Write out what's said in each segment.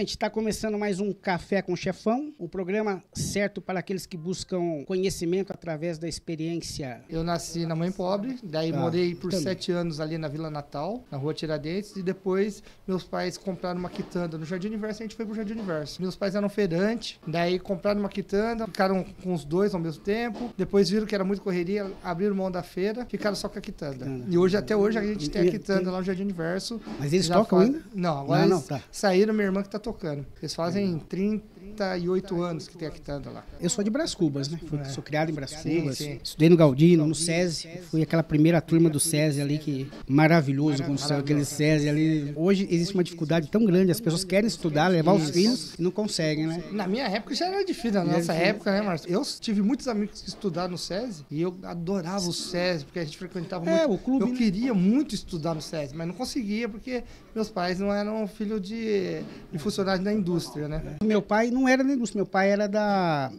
gente, está começando mais um Café com Chefão, o programa certo para aqueles que buscam conhecimento através da experiência. Eu nasci na mãe pobre, daí morei por também. 7 anos ali na Vila Natal, na Rua Tiradentes, e depois meus pais compraram uma quitanda no Jardim Universo, e a gente foi pro Jardim Universo. Meus pais eram feirantes, daí compraram uma quitanda, ficaram com os dois ao mesmo tempo, depois viram que era muito correria, abriram mão da feira, ficaram só com a quitanda. E hoje, até hoje, a gente tem a quitanda lá no Jardim Universo. Mas eles tocam ainda? Não, agora Não, eles tá. saíram, minha irmã que tá tocando. Eles fazem 38 anos que tem a quitanda lá. Eu sou de Brás Cubas, né? Sou criado em Brás Cubas. Sim. Estudei no Galdino, no SESI. Fui aquela primeira turma do SESI ali, que maravilhoso quando saiu aquele SESI ali. Hoje existe uma dificuldade tão grande, as pessoas querem estudar, levar os filhos e não conseguem, né? Na minha época já era difícil, na nossa época, né, Márcio? Eu tive muitos amigos que estudaram no SESI e eu adorava o SESI, porque a gente frequentava muito. O clube, eu né? queria muito estudar no SESI, mas não conseguia porque meus pais não eram filhos de funcionários da indústria, né? Meu pai não era da indústria, meu pai era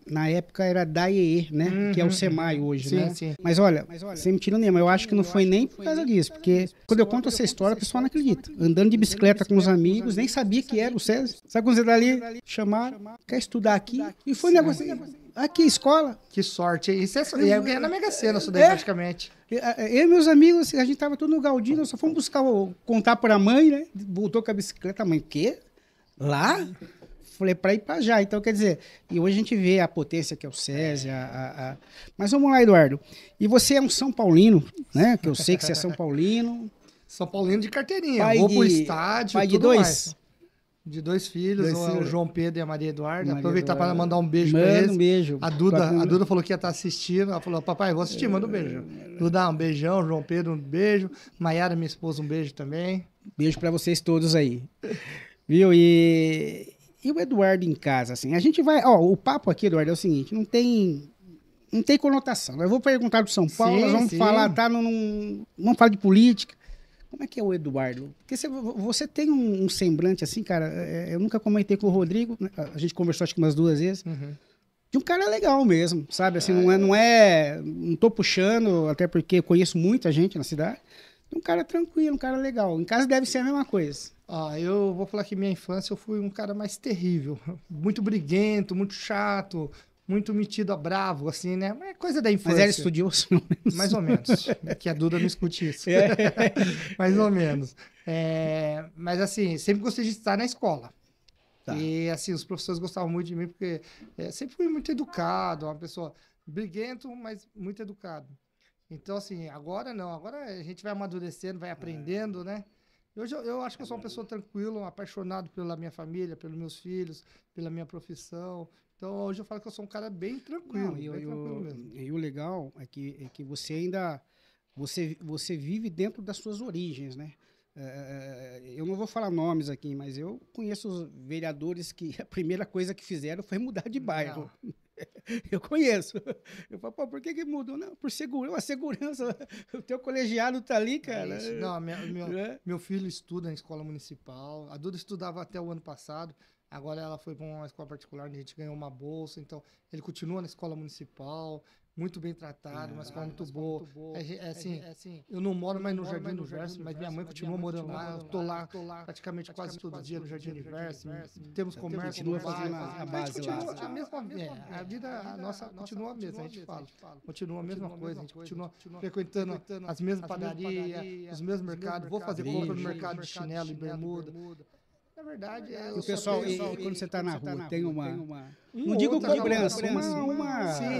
na época era da IEE, né? Que é o SEMAI hoje, né? Sim. Mas olha, sem mentira nenhuma, eu acho que não foi nem por causa disso, porque quando eu conto essa história, o pessoal não acredita. Andando de bicicleta com os amigos, nem sabia que era o SESI. Sabe quando você tá ali, chamaram, quer estudar aqui? E foi um negócio aqui, escola. Que sorte. Isso é eu ganhei na Mega Sena, isso daí praticamente. Eu e meus amigos, a gente tava tudo no Galdino, só fomos buscar, contar pra mãe, né? Voltou com a bicicleta, a mãe, o quê? Lá? Falei, pra ir pra já. Então, quer dizer, e hoje a gente vê a potência que é o SESI. Mas vamos lá, Eduardo. E você é um São Paulino, né? Que eu sei que você é São Paulino. São Paulino de carteirinha. Pai Vou pro estádio, pai de tudo dois? mais. De dois filhos, o João Pedro e a Maria Eduarda. Aproveitar para mandar um beijo para Manda eles. um beijo. A Duda falou que ia estar assistindo. Ela falou, papai, vou assistir, manda um beijo. Duda, um beijão. João Pedro, um beijo. Maiara, minha esposa, um beijo também. Beijo para vocês todos aí. Viu? E o Eduardo em casa, assim, a gente vai... Ó, o papo aqui, Eduardo, é o seguinte, não tem conotação. Eu vou perguntar do São Paulo, nós vamos falar, tá? Vamos falar de política. Como é que é o Eduardo? Porque você tem um semblante assim, cara, eu nunca comentei com o Rodrigo, né? A gente conversou acho que umas 2 vezes, de um cara legal mesmo, sabe? Assim, não tô puxando, até porque eu conheço muita gente na cidade, um cara tranquilo, um cara legal. Em casa deve ser a mesma coisa. Eu vou falar que minha infância eu fui um cara mais terrível, muito briguento, muito chato, muito metido a bravo, assim, né? É coisa da infância. Mas era estudioso? Mais ou menos. Que a Duda não escute isso. Mais ou menos. Mas, assim, sempre gostei de estar na escola. Tá. E, assim, os professores gostavam muito de mim, porque sempre fui muito educado, uma pessoa briguento, mas muito educado. Então, assim, agora não. Agora a gente vai amadurecendo, vai aprendendo, né? Hoje eu acho que eu sou uma pessoa tranquila, apaixonado pela minha família, pelos meus filhos, pela minha profissão. Então, hoje eu falo que eu sou um cara bem tranquilo, tranquilo mesmo. E o legal é que você ainda... Você vive dentro das suas origens, né? Eu não vou falar nomes aqui, mas eu conheço os vereadores que a primeira coisa que fizeram foi mudar de bairro. Eu conheço. Eu falo, pô, por que mudou? Não, por segurança. A segurança, o teu colegiado tá ali, cara. Não, meu filho estuda em escola municipal. A Duda estudava até o ano passado. Agora ela foi para uma escola particular, onde a gente ganhou uma bolsa. Então, ele continua na escola municipal, muito bem tratado, uma escola muito boa. Assim, eu não moro mais no Jardim Universo, mas minha mãe continua morando lá. Eu tô lá praticamente quase todo dia no Jardim Universo. Temos comércio. Continua fazendo a base lá. A vida nossa continua a mesma, a gente fala. Continua a mesma coisa, a gente continua frequentando as mesmas padarias, os mesmos mercados. Vou fazer compra no mercado de chinelo e bermuda. Na verdade, o pessoal, quando você está na rua, tem uma não digo cobrança,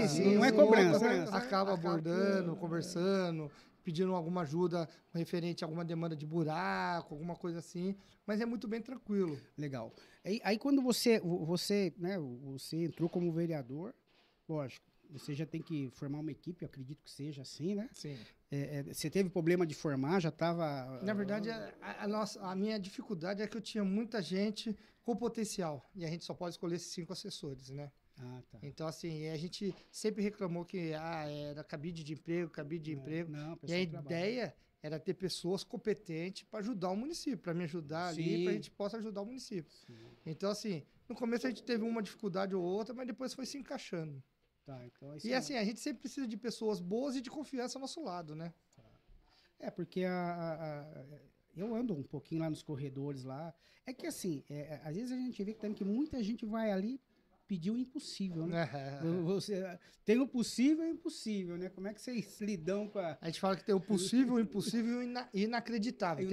sim, não é cobrança. Acaba abordando, conversando, pedindo alguma ajuda referente a alguma demanda de buraco, alguma coisa assim, mas é muito bem tranquilo. Legal. Aí quando você entrou como vereador, lógico, você já tem que formar uma equipe, eu acredito que seja assim, né? Sim. Você teve problema de formar, já estava... Na verdade, a minha dificuldade é que eu tinha muita gente com potencial, e a gente só pode escolher esses 5 assessores, né? Tá. Então, assim, a gente sempre reclamou que era cabide de emprego. Não, e a ideia era ter pessoas competentes para ajudar o município, para me ajudar ali, para a gente possa ajudar o município. Sim. Então, assim, no começo a gente teve uma dificuldade ou outra, mas depois foi se encaixando. Tá, então e assim, a gente sempre precisa de pessoas boas e de confiança ao nosso lado, né? Porque eu ando um pouquinho lá nos corredores lá. É que assim, às vezes a gente vê que muita gente vai ali pedir o impossível, né? Você, tem o possível e o impossível, né? Como é que vocês lidam com a... A gente fala que tem o possível, o impossível e inacreditável.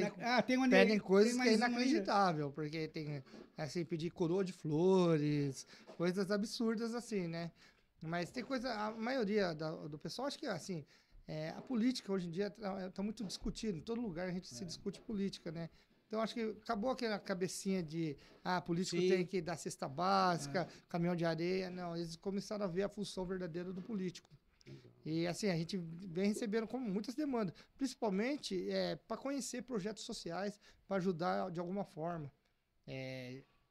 Pedem coisas que é inacreditável, porque tem, assim, pedir coroa de flores, coisas absurdas assim, né? Mas tem coisa, a maioria do pessoal, acho que assim, a política hoje em dia tá muito discutida, em todo lugar a gente se discute política, né? Então, acho que acabou aquela cabecinha de político tem que dar cesta básica, caminhão de areia. Não, eles começaram a ver a função verdadeira do político. E, assim, a gente vem recebendo como muitas demandas, principalmente para conhecer projetos sociais, para ajudar de alguma forma.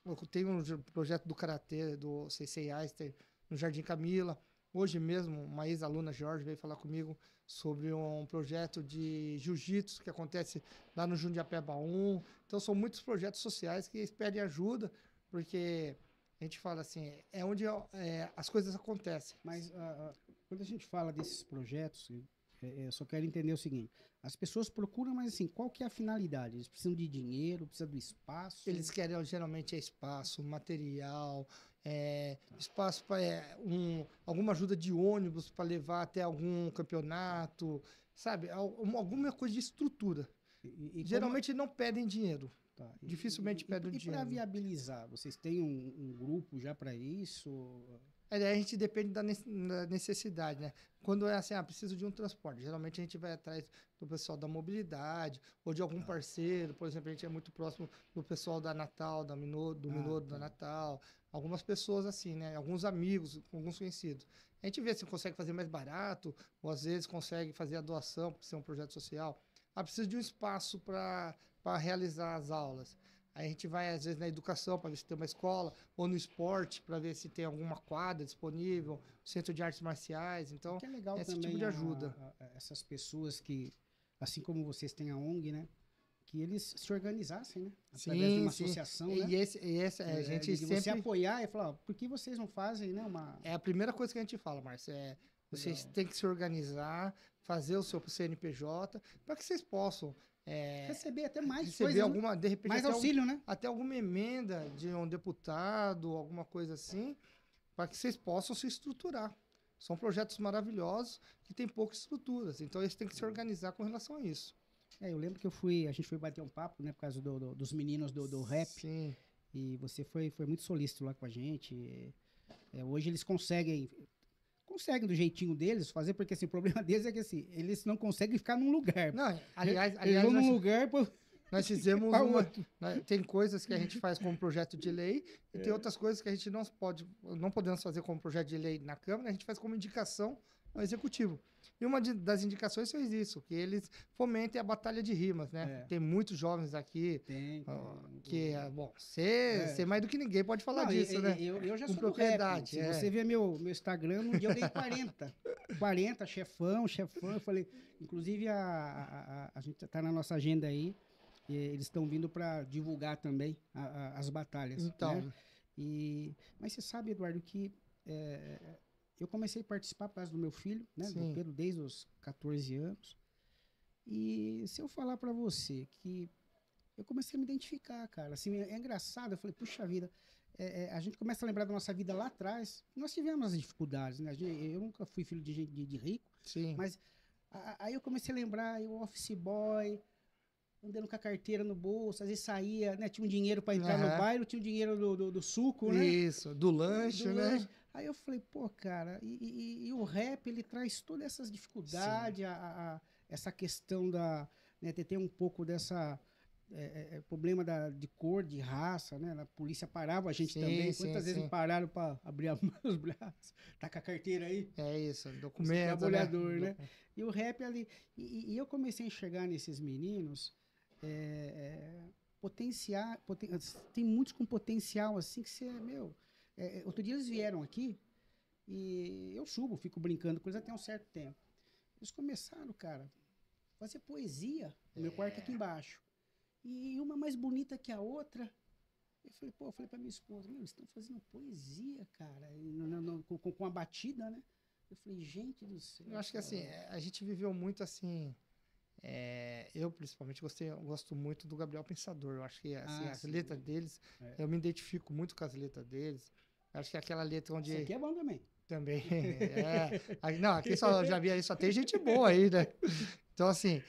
Eu tenho um projeto do Karatê, do Sensei Eister, no Jardim Camila. Hoje mesmo, uma ex-aluna, Jorge, veio falar comigo sobre um projeto de jiu-jitsu que acontece lá no Jundiapeba 1. Então, são muitos projetos sociais que pedem ajuda, porque a gente fala assim, é onde as coisas acontecem. Mas quando a gente fala desses projetos, eu só quero entender o seguinte, as pessoas procuram, mas assim, qual que é a finalidade? Eles precisam de dinheiro, precisam do espaço? Eles querem, geralmente, espaço, material, espaço para alguma ajuda de ônibus para levar até algum campeonato, sabe? Alguma coisa de estrutura. Geralmente não pedem dinheiro. Tá. Dificilmente pedem dinheiro. E para viabilizar, vocês têm um grupo já para isso? A gente depende da necessidade, né? Quando é assim, preciso de um transporte. Geralmente a gente vai atrás do pessoal da mobilidade ou de algum parceiro. Por exemplo, a gente é muito próximo do pessoal da Natal, do Minuto da Natal. Algumas pessoas assim, né? Alguns amigos, alguns conhecidos. A gente vê se consegue fazer mais barato ou às vezes consegue fazer a doação para ser um projeto social. Precisa de um espaço para realizar as aulas. Aí a gente vai, às vezes, na educação para ver se tem uma escola, ou no esporte para ver se tem alguma quadra disponível, centro de artes marciais. Então, que é legal esse também tipo de ajuda. Essas pessoas que, assim como vocês têm a ONG, né? Que eles se organizassem, né? Através de uma associação, né? A gente sempre... Você apoiar e falar, por que vocês não fazem, né? É a primeira coisa que a gente fala, Márcio, vocês têm que se organizar, fazer o seu CNPJ, para que vocês possam receber até mais receber coisa, alguma, de repente, mais auxílio, né? Até alguma emenda de um deputado, alguma coisa assim, para que vocês possam se estruturar. São projetos maravilhosos que têm poucas estruturas, então eles têm que se organizar com relação a isso. Eu lembro que a gente foi bater um papo, né, por causa dos meninos do rap. Sim. E você foi muito solícito lá com a gente. Hoje eles conseguem do jeitinho deles fazer, porque assim, o problema deles é que assim, eles não conseguem ficar num lugar. Não, aliás eles vão num lugar... Nós fizemos tem coisas que a gente faz como projeto de lei e tem outras coisas que a gente não podemos fazer como projeto de lei na Câmara, a gente faz como indicação ao Executivo. E uma das indicações fez isso, que eles fomentem a batalha de rimas, né? Tem muitos jovens aqui você mais do que ninguém pode falar disso, né? Eu já sou propriedade. Se você ver meu Instagram, um dia eu dei 40 chefão, eu falei, inclusive a gente tá na nossa agenda aí, eles estão vindo para divulgar também as batalhas. Então. Né? Mas você sabe, Eduardo, que eu comecei a participar por causa do meu filho, né, do Pedro, desde os 14 anos. E se eu falar para você que eu comecei a me identificar, cara, assim, é engraçado, eu falei, puxa vida, a gente começa a lembrar da nossa vida lá atrás, nós tivemos as dificuldades, né? Eu nunca fui filho de gente de rico, mas aí eu comecei a lembrar, o office boy, andando com a carteira no bolso, às vezes saía, né? Tinha um dinheiro para entrar no bairro, tinha um dinheiro do suco, né? Isso, do lanche, né? Aí eu falei, pô, cara, e o rap, ele traz todas essas dificuldades, essa questão né, ter um pouco dessa problema de cor, de raça, né? A polícia parava a gente também. Quantas vezes me pararam para abrir os braços? Tá com a carteira aí? É isso, documento, trabalhador, né? E o rap ali... E eu comecei a enxergar nesses meninos... tem muitos com potencial assim que você, outro dia eles vieram aqui e eu fico brincando com eles até um certo tempo. Eles começaram, cara, a fazer poesia no meu quarto aqui embaixo. E uma mais bonita que a outra. Eu falei pra minha esposa, eles estão fazendo poesia, cara, com a batida, né? Eu falei, gente do céu. Eu acho que assim, a gente viveu muito assim... eu principalmente gosto muito do Gabriel Pensador. Eu acho que assim, as sim, letras deles, eu me identifico muito com as letras deles. Eu acho que é aquela letra onde... Isso aqui é bom também. Também, Não, aqui só já vi aí, só tem gente boa aí, né? Então, assim,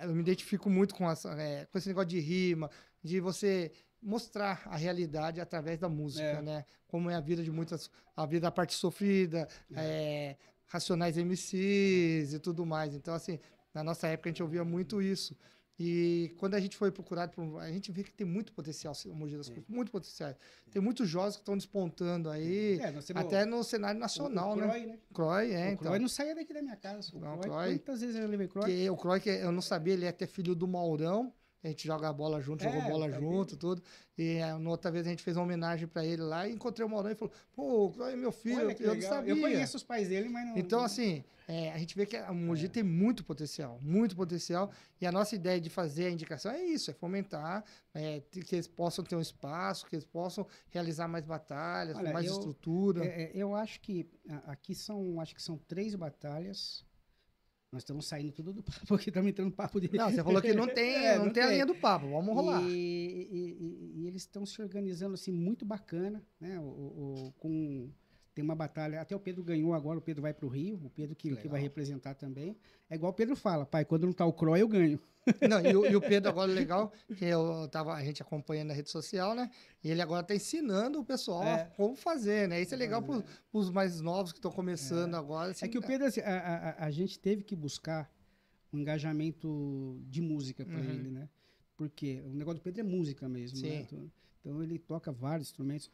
eu me identifico muito com esse negócio de rima, de você mostrar a realidade através da música, né? Como é a vida de muitas... A vida da parte sofrida, Racionais MCs e tudo mais. Então, assim, na nossa época a gente ouvia muito isso. E quando a gente foi procurado, a gente vê que tem muito potencial o Mogi das Cruzes, muito potencial. Tem muitos jovens que estão despontando aí, até no cenário nacional, o Croy, né? Croy, o Croy não saía daqui da minha casa. Não, Croy, quantas vezes eu levei Croy? O Croy, que eu não sabia, ele é até filho do Maurão. A gente joga bola junto, jogou bola junto, tudo. E na outra vez a gente fez uma homenagem pra ele lá e encontrei o Maurão e falou: pô, o Croy é meu filho, eu não sabia. Eu conheço os pais dele, mas não. Então, assim, a gente vê que a Mogi tem muito potencial, muito potencial. E a nossa ideia de fazer a indicação é isso: é fomentar, que eles possam ter um espaço, que eles possam realizar mais batalhas, com mais estrutura. Eu acho que aqui acho que são 3 batalhas. Nós estamos saindo tudo do papo aqui, estamos entrando no papo de... Não, você falou que não tem, não tem a linha do papo, vamos rolar. E eles estão se organizando assim, muito bacana, né? Tem uma batalha, até o Pedro ganhou agora, o Pedro vai para o Rio, o Pedro que vai representar também. É igual o Pedro fala, pai, quando não tá o Croy, eu ganho. Não, e o Pedro agora, legal, que a gente acompanha na rede social, né? E ele agora tá ensinando o pessoal como fazer, né? Isso é legal para os mais novos que estão começando agora. Assim, que o Pedro, assim, a gente teve que buscar um engajamento de música para ele, né? Porque o negócio do Pedro é música mesmo, né? Então ele toca vários instrumentos.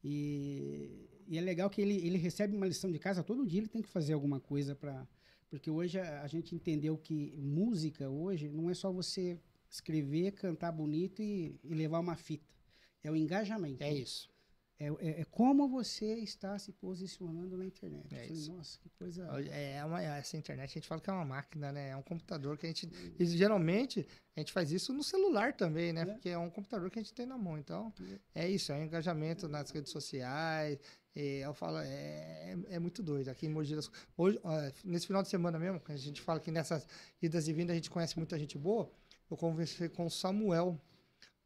E é legal que ele recebe uma lição de casa, todo dia ele tem que fazer alguma coisa para... Porque hoje a gente entendeu que música hoje não é só você escrever, cantar bonito e levar uma fita. É o engajamento. É isso. É como você está se posicionando na internet. Falei, nossa, que coisa... Essa internet, a gente fala que é uma máquina, né? É um computador que a gente... E, geralmente, a gente faz isso no celular também, né? Porque é um computador que a gente tem na mão. Então, é isso. É um engajamento nas redes sociais. Eu falo, é muito doido. Aqui em Mogi das... Hoje, nesse final de semana mesmo, que a gente fala que nessas idas e vindas a gente conhece muita gente boa, eu conversei com o Samuel,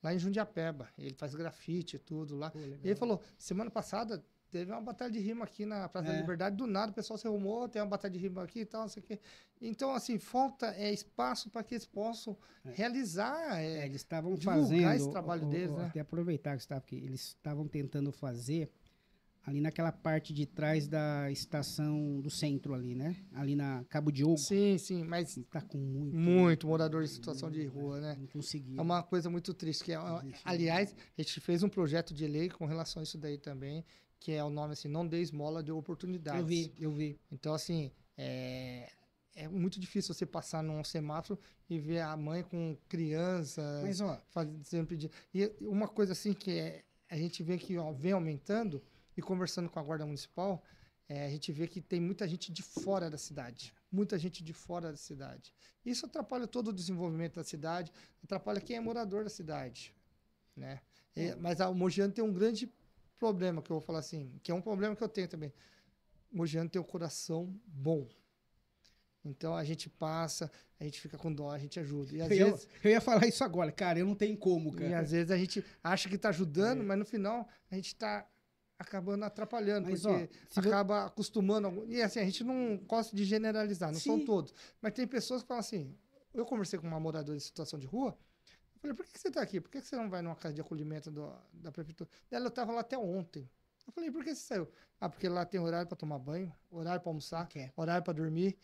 lá em Jundiapeba. Ele faz grafite e tudo lá. E ele falou, semana passada teve uma batalha de rima aqui na Praça da Liberdade, do nada o pessoal se arrumou, tem uma batalha de rima aqui e tal, não sei o quê. Então, assim, falta espaço para que eles possam realizar, eles estavam divulgar fazendo, esse trabalho deles, né? Até aproveitar que porque eles estavam tentando fazer ali naquela parte de trás da estação do centro ali, né? Ali na Cabo Diogo. Sim, mas... Tá com muito morador em situação de rua, né? Não conseguia. É uma coisa muito triste. Aliás, a gente fez um projeto de lei com relação a isso daí também, que é o nome assim, não dê esmola de oportunidades. Eu vi. Então, assim, é muito difícil você passar num semáforo e ver a mãe com criança... Mas, fazendo pedido. E uma coisa assim que a gente vê que vem aumentando... E conversando com a Guarda Municipal, a gente vê que tem muita gente de fora da cidade. Muita gente de fora da cidade. Isso atrapalha todo o desenvolvimento da cidade, atrapalha quem é morador da cidade, né? Mas o mogiano tem um grande problema, que eu vou falar assim, que é um problema que eu tenho também. O mogiano tem um coração bom. Então a gente passa, a gente fica com dó, a gente ajuda. E às vezes... eu ia falar isso agora, cara, eu não tenho como, cara. E às vezes a gente acha que está ajudando, mas no final a gente está acabando atrapalhando, mas, porque acaba acostumando. E assim, a gente não gosta de generalizar, não são todos. Mas tem pessoas que falam assim, eu conversei com uma moradora em situação de rua, eu falei, por que você está aqui? Por que você não vai numa casa de acolhimento da prefeitura? Ela estava lá até ontem. Eu falei, por que você saiu? Porque lá tem horário para tomar banho, horário para almoçar, horário para dormir.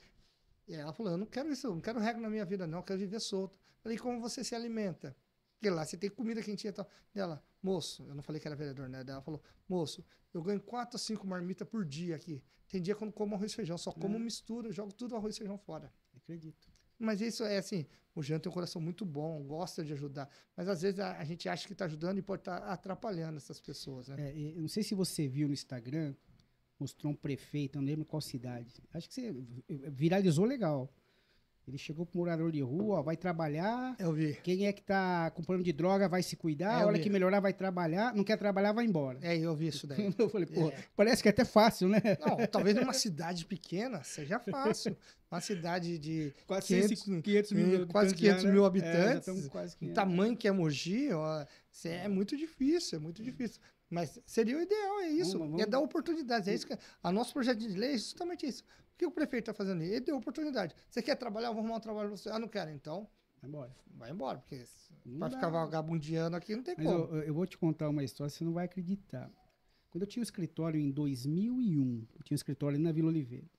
E ela falou, eu não quero isso, eu não quero regra na minha vida não, eu quero viver solto. Eu falei, como você se alimenta? Porque lá você tem comida quentinha e tal. Dela, moço, eu não falei que era vereador, né? Ela falou, moço, eu ganho 4 a 5 marmitas por dia aqui. Tem dia que eu não como arroz e feijão, só como mistura, eu jogo tudo arroz e feijão fora. Acredito. Mas isso é assim, o Jean tem um coração muito bom, gosta de ajudar. Mas às vezes a gente acha que está ajudando e pode estar atrapalhando essas pessoas, né? Eu não sei se você viu no Instagram, mostrou um prefeito, eu não lembro qual cidade. Acho que você viralizou legal. Ele chegou pro morador de rua, ó, vai trabalhar. Eu vi. Quem é que tá com problema de droga vai se cuidar. A hora que melhorar vai trabalhar. Não quer trabalhar, vai embora. Eu vi isso daí. Eu falei, pô, parece que é até fácil, né? Não, talvez numa cidade pequena seja fácil. Uma cidade de quase 500 mil quase 500 mil habitantes. Quase 500. O tamanho que é Mogi, ó, é muito difícil, é muito difícil. Mas seria o ideal, é isso. É dar oportunidades. É isso que a nosso projeto de lei é justamente isso. O que o prefeito está fazendo? Ele deu oportunidade. Você quer trabalhar? Vou arrumar um trabalho para você. Ah, não quero. Então, vai embora. Porque para ficar vagabundeando aqui não tem como. Eu vou te contar uma história, você não vai acreditar. Quando eu tinha um escritório em 2001, eu tinha um escritório ali na Vila Oliveira,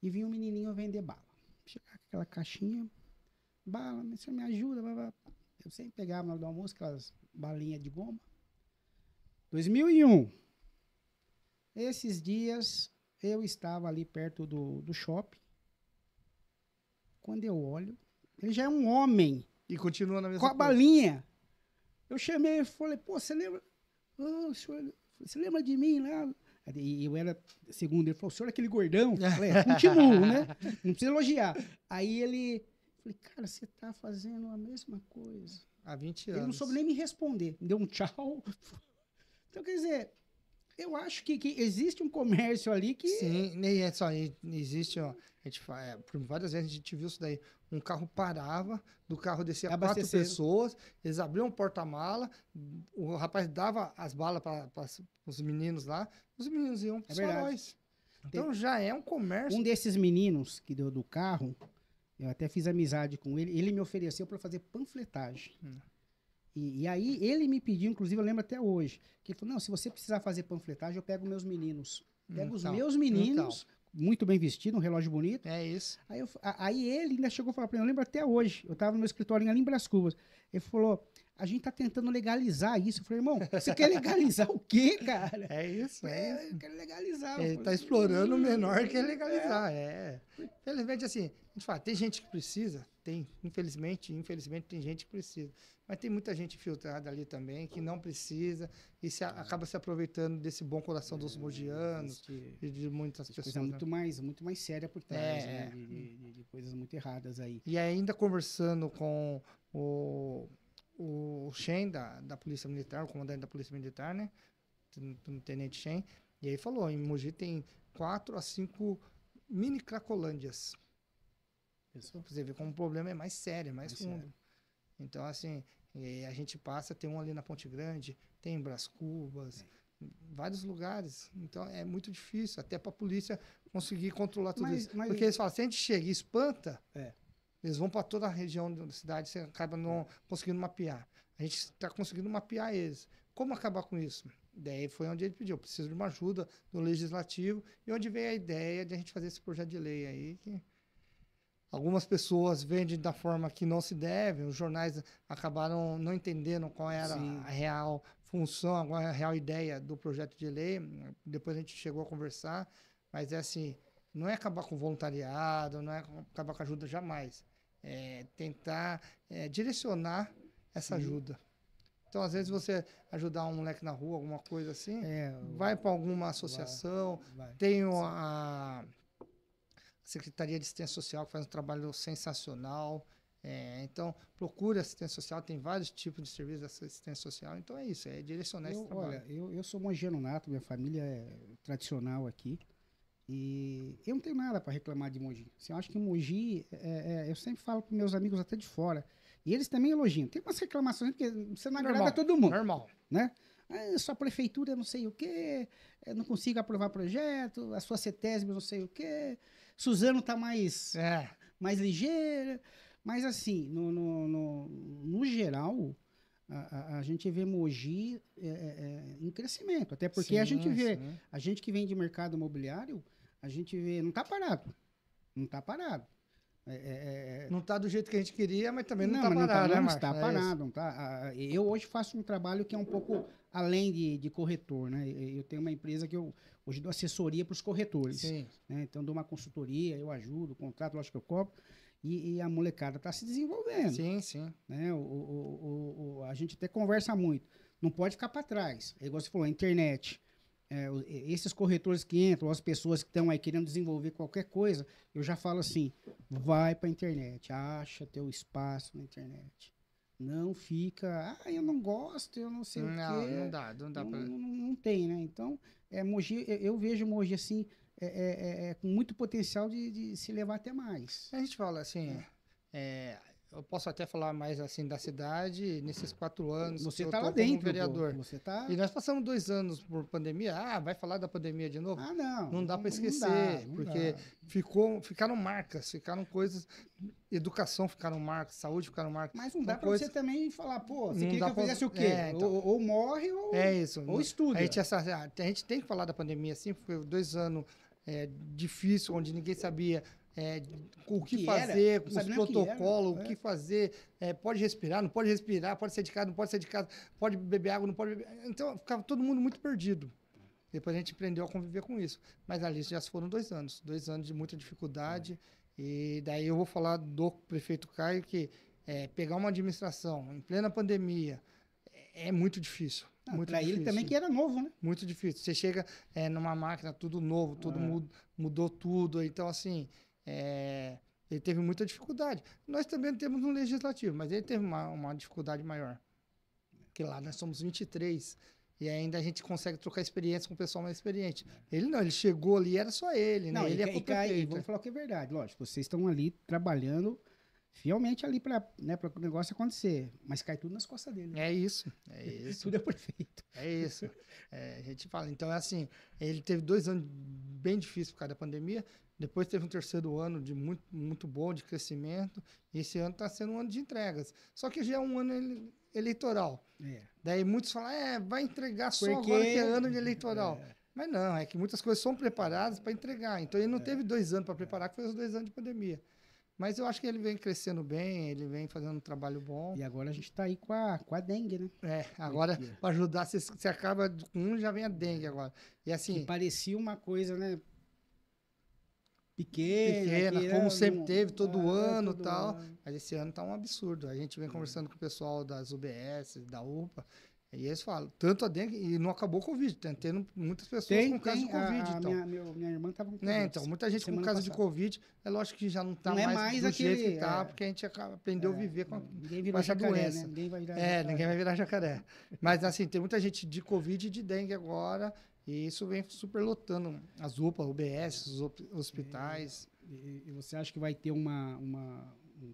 e vinha um menininho vender bala. Chegava com aquela caixinha, bala, mas você me ajuda? Eu sempre pegava na hora do almoço aquelas balinhas de goma. 2001. Esses dias eu estava ali perto do shopping. Quando eu olho, ele já é um homem. E continua na mesma com a balinha. Eu chamei e falei, pô, você lembra? Você lembra de mim lá? E eu era, segundo ele, falou, o senhor é aquele gordão? Eu falei, continuo, né? Não precisa elogiar. Aí ele, falei, cara, você tá fazendo a mesma coisa. Há 20 anos. Ele não soube nem me responder. Me deu um tchau. Então, quer dizer, eu acho que existe um comércio ali que... Sim, nem é só, existe, ó, a gente por várias vezes a gente viu isso daí. Um carro parava, do carro descia 4 pessoas, eles abriam um porta-mala, o rapaz dava as balas para os meninos lá, os meninos iam para os faróis. Então já é um comércio. Um desses meninos que deu do carro, eu até fiz amizade com ele, ele me ofereceu para fazer panfletagem. E aí ele me pediu, inclusive eu lembro até hoje, que ele falou, não, se você precisar fazer panfletagem, eu pego meus meninos. Pego os meus meninos, muito bem vestido, um relógio bonito. É isso. Aí ele ainda chegou a falar para mim, eu lembro até hoje, eu estava no meu escritório ali em Brás Cubas, ele falou, a gente tá tentando legalizar isso. Eu falei, irmão, você quer legalizar o quê, cara? É isso, Eu quero legalizar. Ele tá explorando o menor que é legalizar, Infelizmente, assim, a gente fala, tem gente que precisa, infelizmente tem gente que precisa. Mas tem muita gente infiltrada ali também que não precisa e acaba se aproveitando desse bom coração dos mogianos e de muitas pessoas. Coisa muito mais séria por trás, né? De coisas muito erradas aí. E ainda conversando com o Shen da Polícia Militar, o comandante da Polícia Militar, né? O Tenente Shen, e aí falou, em Mogi tem 4 a 5 mini cracolândias. Você vê como o problema é mais sério, é mais fundo. Sério. Então, assim, a gente passa, tem um ali na Ponte Grande, tem em Brás Cubas, vários lugares. Então, é muito difícil, até para a polícia conseguir controlar tudo isso. Porque eles falam, se a gente chega e espanta, eles vão para toda a região da cidade, você acaba não conseguindo mapear. A gente está conseguindo mapear eles. Como acabar com isso? Daí foi onde ele pediu, preciso de uma ajuda do Legislativo, e onde veio a ideia de a gente fazer esse projeto de lei aí, que algumas pessoas vendem da forma que não se deve, os jornais acabaram não entendendo qual era a real função, qual era a real ideia do projeto de lei. Depois a gente chegou a conversar, mas é assim, não é acabar com o voluntariado, não é acabar com a ajuda jamais. É tentar direcionar essa ajuda. Então, às vezes, você ajudar um moleque na rua, alguma coisa assim, vai para alguma associação, tem a Secretaria de Assistência Social, que faz um trabalho sensacional. Então, procure assistência social, tem vários tipos de serviços de assistência social. Então, é isso, é direcionar esse trabalho. Olha, eu sou mogiano nato, minha família é tradicional aqui. E eu não tenho nada para reclamar de Mogi. Assim, eu acho que Mogi, eu sempre falo para meus amigos até de fora, e eles também elogiam. Tem umas reclamações porque você não agrada todo mundo. Normal. Né? Sua prefeitura não sei o quê, não consigo aprovar projeto, a sua CETESB não sei o quê, Suzano está mais ligeira. Mas assim, no geral, a gente vê Mogi em crescimento. Até porque a gente vê, a gente que vem de mercado imobiliário, a gente vê, não está parado. Não está parado. Não está do jeito que a gente queria, mas também não está parado. Não está parado. Não tá. Eu hoje faço um trabalho que é um pouco além de corretor, né? Eu tenho uma empresa que eu hoje dou assessoria para os corretores. Sim. Né? Então, dou uma consultoria, eu ajudo, contrato, lógico que eu cobro. E a molecada está se desenvolvendo. Sim, sim. Né? A gente até conversa muito. Não pode ficar para trás. É igual você falou, a internet. esses corretores que entram, as pessoas que estão aí querendo desenvolver qualquer coisa, eu já falo assim, vai para a internet, acha teu espaço na internet. Não fica, eu não gosto, eu não sei o quê. Não dá, não dá pra... Não tem, né? Então, Mogi, eu vejo Mogi assim, com muito potencial de se levar até mais. A gente fala assim, eu posso até falar mais assim da cidade nesses 4 anos Você que eu tá tô lá como dentro, vereador. Você tá... E nós passamos 2 anos por pandemia. Vai falar da pandemia de novo? Não. Não dá para esquecer, porque ficaram marcas, ficaram coisas, educação ficaram marcas, saúde ficaram marcas. Mas não dá para você também falar, pô, você queria que eu fizesse o quê? Então, ou morre ou estuda. A gente tem que falar da pandemia assim, foi 2 anos difícil, onde ninguém sabia o que fazer, os protocolos, o que fazer, pode respirar, não pode respirar, pode sair de casa, não pode sair de casa, pode beber água, não pode beber. Então, ficava todo mundo muito perdido. Depois a gente aprendeu a conviver com isso. Mas ali já foram 2 anos, 2 anos de muita dificuldade. E daí eu vou falar do prefeito Caio, que pegar uma administração em plena pandemia é muito difícil. Para ele também que era novo, né? Muito difícil. Você chega numa máquina, tudo novo, tudo mudou tudo. Então, assim, ele teve muita dificuldade. Nós também temos um legislativo, mas ele teve uma dificuldade maior. Porque lá nós somos 23 e ainda a gente consegue trocar experiência com o pessoal mais experiente. Ele não, ele chegou ali, era só ele, né? Ele é prefeito. Vamos falar o que é verdade, lógico. Vocês estão ali trabalhando fielmente ali para o negócio acontecer, mas cai tudo nas costas dele. É isso. Tudo é prefeito. É isso. A gente fala. Então, é assim, ele teve 2 anos bem difíceis por causa da pandemia, depois teve um 3º ano de muito, muito bom, de crescimento, e esse ano está sendo um ano de entregas. Só que já é um ano eleitoral. Daí muitos falam, vai entregar só agora que é ano de eleitoral. Mas não, é que muitas coisas são preparadas para entregar. Então, ele não teve 2 anos para preparar, que foi os 2 anos de pandemia. Mas eu acho que ele vem crescendo bem, ele vem fazendo um trabalho bom. E agora a gente está aí com a dengue, né? Agora, para ajudar, você acaba com um, já vem a dengue agora. E assim... Que parecia uma coisa, né? Pequena, como sempre teve, todo ano e tal. Mas esse ano tá um absurdo. A gente vem conversando com o pessoal das UBS, da UPA, e eles falam, tanto a dengue, e não acabou o Covid, tá tendo muitas pessoas com caso de Covid. Minha irmã estava com Covid. Então, muita gente com caso de Covid, é lógico que já não está mais do jeito que tá, porque a gente aprendeu a viver com essa doença. Né? Ninguém vai virar jacaré. Ninguém vai virar jacaré. Mas assim, tem muita gente de Covid e de dengue agora, e isso vem superlotando as UPA, UBS, os hospitais. E você acha que vai ter um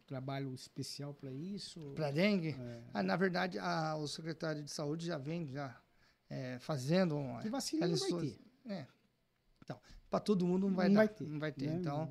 trabalho especial para isso? Para dengue? Na verdade, o secretário de saúde já vem fazendo... Que vacina não vai ter. Então, para todo mundo não vai ter. Não vai ter. Né? Então,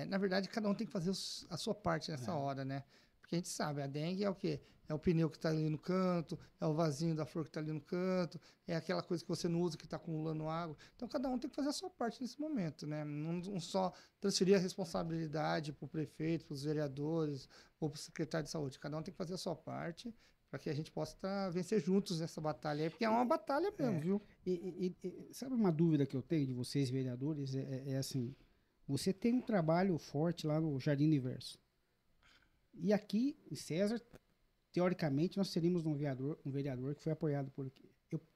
na verdade, cada um tem que fazer a sua parte nessa hora, né? Porque a gente sabe, a dengue é o quê? É o pneu que está ali no canto, é o vasinho da flor que está ali no canto, é aquela coisa que você não usa que está acumulando água. Então, cada um tem que fazer a sua parte nesse momento, né? Não só transferir a responsabilidade para o prefeito, para os vereadores ou para o secretário de saúde. Cada um tem que fazer a sua parte para que a gente possa vencer juntos essa batalha aí, porque é uma batalha mesmo, viu? E sabe uma dúvida que eu tenho de vocês, vereadores? É assim, você tem um trabalho forte lá no Jardim Universo. E aqui, em César, teoricamente, nós teríamos um vereador que foi apoiado por aqui.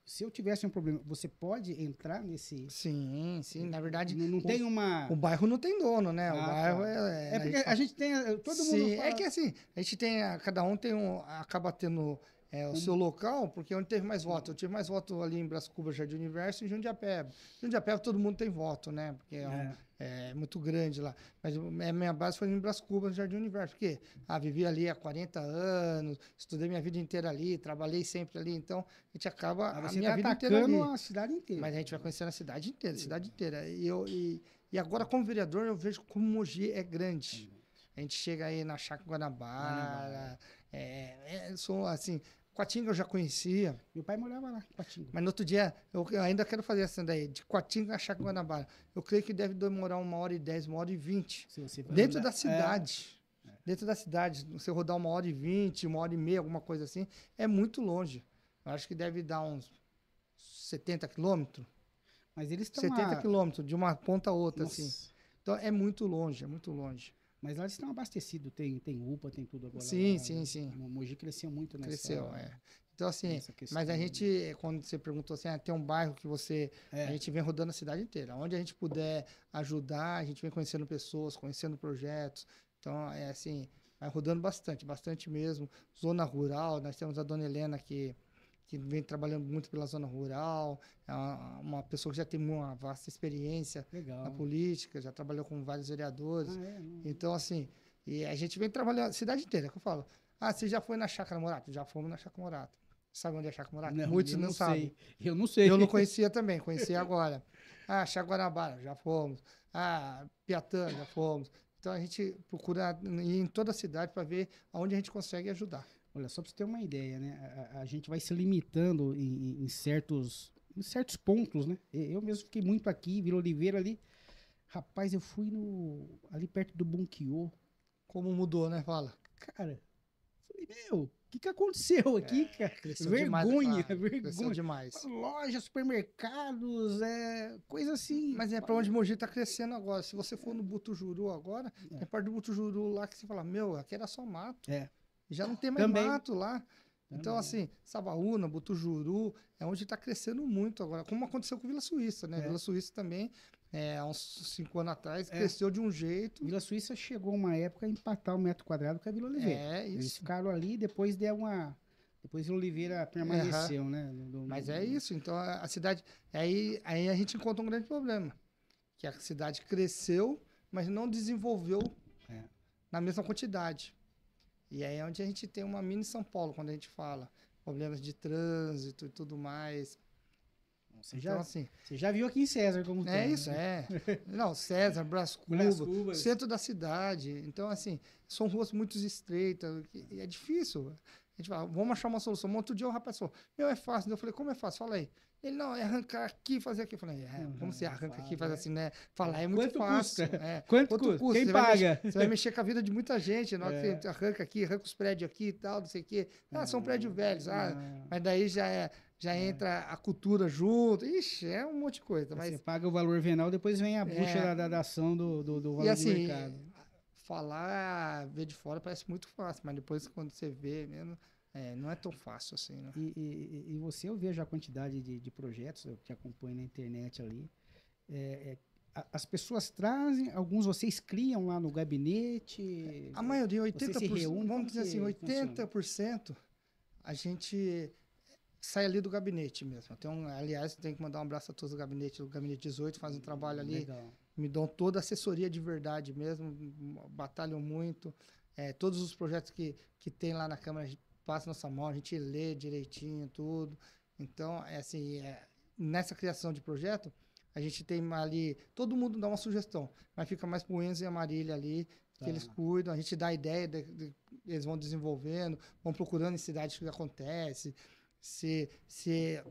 Se eu tivesse um problema, você pode entrar nesse... Sim. Na verdade, não tem uma... O bairro não tem dono, né? O bairro é porque a gente tem... Todo mundo fala... É que assim, a gente tem... Cada um tem acaba tendo o seu local, porque onde teve mais voto. Eu tive mais voto ali em Brás Cubas, Jardim Universo e Jundiapeba. Jundiapeba todo mundo tem voto, né? Porque é muito grande lá. Mas a minha base foi em Brás Cubas, Jardim Universo. Porque vivi ali há 40 anos, estudei minha vida inteira ali, trabalhei sempre ali. Então, a gente acaba a minha vida inteira ali. A cidade inteira. Mas a gente vai conhecendo a cidade inteira. E agora, como vereador, eu vejo como Mogi é grande. A gente chega aí na Chácara Guanabara. Sou assim... Quatinga eu já conhecia. Meu pai morava lá, Quatinga. Mas no outro dia, eu ainda quero fazer essa daí, de Quatinga a Chácara Guanabara. Eu creio que deve demorar 1h10, 1h20. Dentro da cidade. Dentro da cidade. Você rodar 1h20, 1h30, alguma coisa assim, é muito longe. Eu acho que deve dar uns 70 quilômetros. Mas eles estão 70 quilômetros, de uma ponta a outra, Nossa. assim. Então, é muito longe, é muito longe. Mas lá eles estão abastecidos, tem UPA, tem tudo agora. Sim, lá, sim, sim. O Mogi cresceu muito nessa... Cresceu, Então, assim, mas a gente, quando você perguntou assim, tem um bairro que você... A gente vem rodando a cidade inteira. Onde a gente puder ajudar, a gente vem conhecendo pessoas, conhecendo projetos. Então, assim, vai rodando bastante mesmo. Zona rural, nós temos a Dona Helena que vem trabalhando muito pela zona rural, é uma pessoa que já tem uma vasta experiência na política, já trabalhou com vários vereadores. Então, assim, e a gente vem trabalhando a cidade inteira, que eu falo. Você já foi na Chácara Morato? Já fomos na Chácara Morato. Sabe onde é a Chácara Morato? Não, Muitos não sabem. Eu não sei. Eu não conhecia também, conheci agora. Chaguarabara, já fomos. Piatã, já fomos. Então, a gente procura ir em toda a cidade para ver aonde a gente consegue ajudar. Olha, só para você ter uma ideia, né? A gente vai se limitando em certos pontos, né? Eu mesmo fiquei muito aqui, Vila Oliveira ali. Rapaz, eu fui ali perto do Bunquiô. Como mudou, né? Fala. Cara, falei, meu, o que aconteceu aqui, cara? Vergonha. Cresceu demais. Lojas, supermercados, coisa assim. Mas para onde Mogi tá crescendo agora. Se você for no Butujuru agora, tem parte do Butujuru lá que você fala, meu, aqui era só mato. Já não tem mais mato lá. Então, assim, Sabaúna, Butujuru, é onde está crescendo muito agora. Como aconteceu com Vila Suíça, né? Vila Suíça também, há uns 5 anos atrás, cresceu de um jeito. Vila Suíça chegou uma época a empatar o metro quadrado com a Vila Oliveira. Isso. Eles ficaram ali, depois Vila Oliveira permaneceu, né? Mas é isso. Então, a cidade... Aí a gente encontra um grande problema. Que a cidade cresceu, mas não desenvolveu na mesma quantidade. E aí é onde a gente tem uma mini São Paulo, quando a gente fala. Problemas de trânsito e tudo mais. Você já viu aqui em César como tem. Isso, Não, César, Brás Cubas, centro da cidade. Então, assim, são ruas muito estreitas. E é difícil. A gente fala, vamos achar uma solução. Um outro dia o rapaz falou, é fácil. Eu falei, como é fácil? Fala aí. Ele, não, é arrancar aqui e fazer aqui. Eu falei, como você arranca aqui e faz assim, né? Falar é muito fácil. Quanto custa? Quem paga? Você vai mexer com a vida de muita gente. Na hora que você arranca aqui, arranca os prédios aqui e tal, não sei o quê. São prédios velhos. Mas daí já entra a cultura junto. Ixi, é um monte de coisa. Mas... Você paga o valor venal, depois vem a bucha da ação do valor do mercado. Falar, ver de fora parece muito fácil, mas depois quando você vê mesmo... não é tão fácil assim, né? E você, eu vejo a quantidade de projetos, eu te acompanho na internet ali. As pessoas trazem, alguns vocês criam lá no gabinete. A maioria, 80%, se reúne, vamos dizer assim, 80% a gente sai ali do gabinete mesmo. Aliás, tem que mandar um abraço a todos do gabinete 18, faz um trabalho ali. Legal. Me dão toda a assessoria de verdade mesmo, batalham muito. Todos os projetos que tem lá na Câmara, passa nossa mão, a gente lê direitinho tudo. Então, nessa criação de projeto, a gente tem ali, todo mundo dá uma sugestão, mas fica mais pro Enzo e a Marília ali, que eles cuidam, a gente dá a ideia, eles vão desenvolvendo, vão procurando em cidades que acontece, se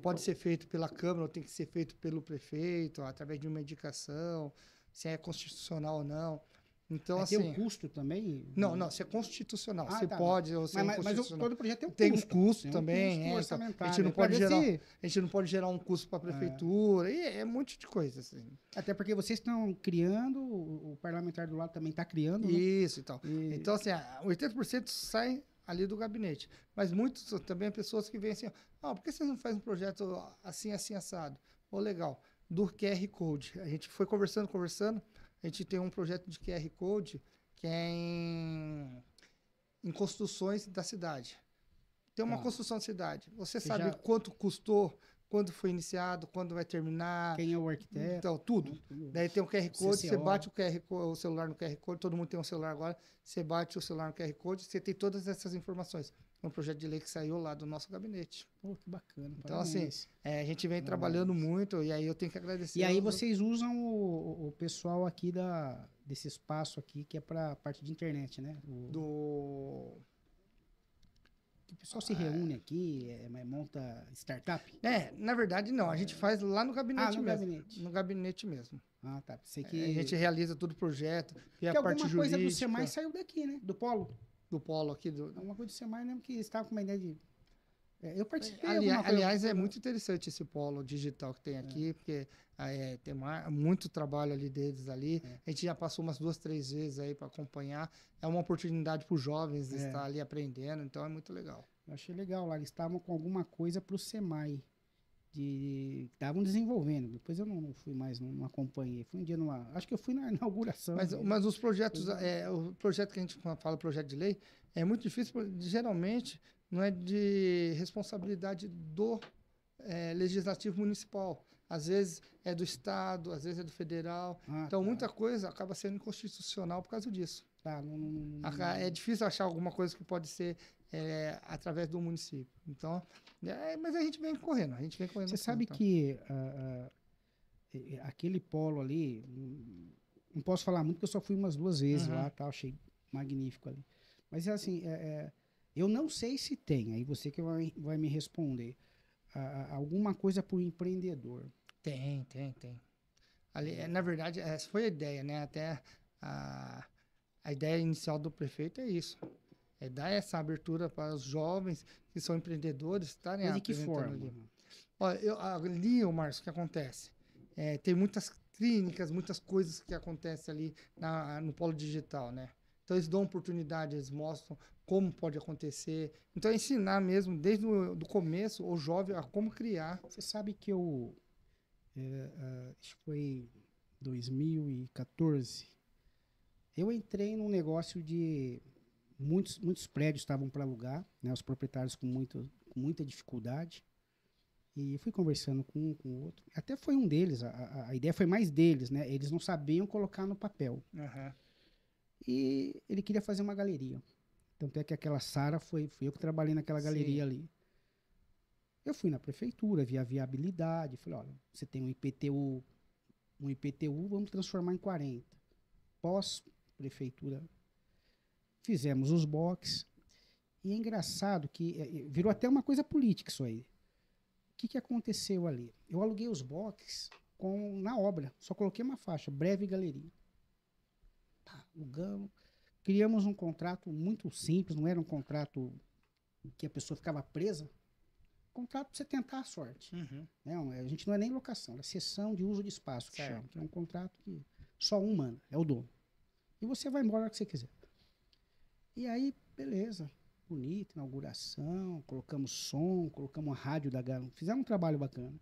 pode ser feito pela Câmara ou tem que ser feito pelo prefeito, através de uma indicação, se é constitucional ou não. Então, assim, tem um custo também? Não, se é constitucional. Você pode ou se é inconstitucional. Mas todo projeto tem um custo também. A gente não pode gerar um custo para a prefeitura. E é um monte de coisa. Assim. Até porque vocês estão criando, o parlamentar do lado também está criando. Isso e tal. Então, assim, 80% sai ali do gabinete. Mas muitos também pessoas que vêm assim, por que vocês não fazem um projeto assim, assado? Legal. Do QR Code. A gente foi conversando. A gente tem um projeto de QR Code que é em construções da cidade. Tem uma construção da cidade. Você sabe quanto custou, quando foi iniciado, quando vai terminar. Quem é o arquiteto. Então, tudo. Daí tem um QR Code, você bate o celular no QR Code, todo mundo tem um celular agora, você bate o celular no QR Code, você tem todas essas informações. É um projeto de lei que saiu lá do nosso gabinete. Pô, que bacana. Então, assim, a gente vem trabalhando muito e aí eu tenho que agradecer. E aí vocês usam o pessoal aqui desse espaço aqui, que é para a parte de internet, né? O pessoal se reúne aqui, monta startup? Na verdade, não. A gente faz lá no gabinete mesmo. Gabinete. No gabinete mesmo. Tá. Pensei que... A gente realiza todo o projeto. E a parte jurídica. Alguma coisa do SEMAI saiu daqui, né? Do Polo. Do Polo aqui. Alguma coisa do SEMAI, lembro que estava com uma ideia de... Eu participei aliás, é muito interessante esse polo digital que tem aqui, porque tem muito trabalho ali deles ali. A gente já passou umas 2, 3 vezes aí para acompanhar. É uma oportunidade para os jovens estar ali aprendendo, então é muito legal. Eu achei legal lá, eles estavam com alguma coisa para o Semai. Estavam desenvolvendo. Depois eu não fui mais, não acompanhei. Fui um dia acho que eu fui na inauguração. Mas os projetos, o projeto que a gente fala, projeto de lei, é muito difícil, porque geralmente não é de responsabilidade do legislativo municipal. Às vezes é do estado, às vezes é do federal. Então muita coisa acaba sendo inconstitucional por causa disso. É difícil achar alguma coisa que pode ser através do município. Então, mas a gente vem correndo. Você sabe que aquele polo ali, não posso falar muito porque eu só fui umas 2 vezes lá, tá? Achei magnífico ali. Mas assim, eu não sei se tem, aí você que vai me responder, alguma coisa para o empreendedor. Tem. Ali, na verdade, essa foi a ideia, né? Até a ideia inicial do prefeito é isso. É dar essa abertura para os jovens que são empreendedores estarem Mas de que forma? Ali. Olha, ali, Márcio, o que acontece? Tem muitas clínicas, muitas coisas que acontecem ali no polo digital, né? Então, eles dão oportunidade, eles mostram como pode acontecer. Então, ensinar mesmo, desde o começo, o jovem a como criar. Você sabe que acho que foi 2014, eu entrei num negócio de muitos prédios estavam para alugar, né? Os proprietários com muita dificuldade. E fui conversando com um, com o outro. Até foi um deles, a ideia foi mais deles, né? Eles não sabiam colocar no papel. E ele queria fazer uma galeria. Tanto é que aquela Sara fui eu que trabalhei naquela galeria ali. Eu fui na prefeitura, vi a viabilidade, falei, olha, você tem um IPTU, vamos transformar em 40. Pós-prefeitura, fizemos os boxes. E é engraçado que virou até uma coisa política isso aí. O que aconteceu ali? Eu aluguei os boxes na obra, só coloquei uma faixa, breve galeria. Alugamos, criamos um contrato muito simples, não era um contrato que a pessoa ficava presa. Contrato para você tentar a sorte. Né? A gente não é nem locação, é cessão de uso de espaço, que chama, que é um contrato que só um manda, é o dono. E você vai embora a hora que você quiser. E aí, beleza. Bonita, inauguração, colocamos som, colocamos a rádio da galera, fizemos um trabalho bacana.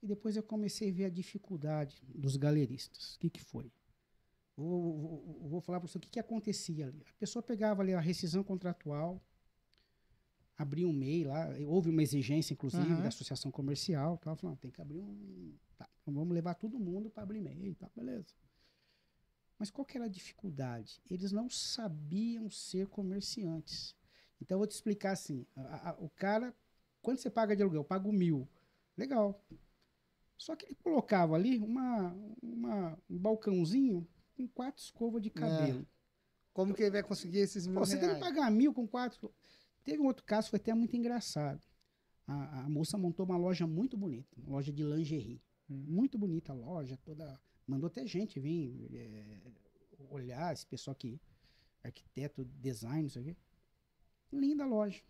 E depois eu comecei a ver a dificuldade dos galeristas. O que foi? Vou falar para você o que acontecia ali. A pessoa pegava ali a rescisão contratual, abria um MEI lá, houve uma exigência, inclusive, da associação comercial, tal, falando, tem que abrir tá, então vamos levar todo mundo para abrir MEI, tá, beleza. Mas qual que era a dificuldade? Eles não sabiam ser comerciantes. Então, eu vou te explicar assim, o cara, quando você paga de aluguel, eu pago 1.000, legal. Só que ele colocava ali um balcãozinho com 4 escovas de cabelo. Como que ele vai conseguir esses R$1.000? Você tem que pagar 1.000 com 4... Teve um outro caso, foi até muito engraçado. A moça montou uma loja muito bonita, uma loja de lingerie. Muito bonita a loja, toda... Mandou até gente vir olhar, esse pessoal aqui, arquiteto, design, isso aqui. Linda loja.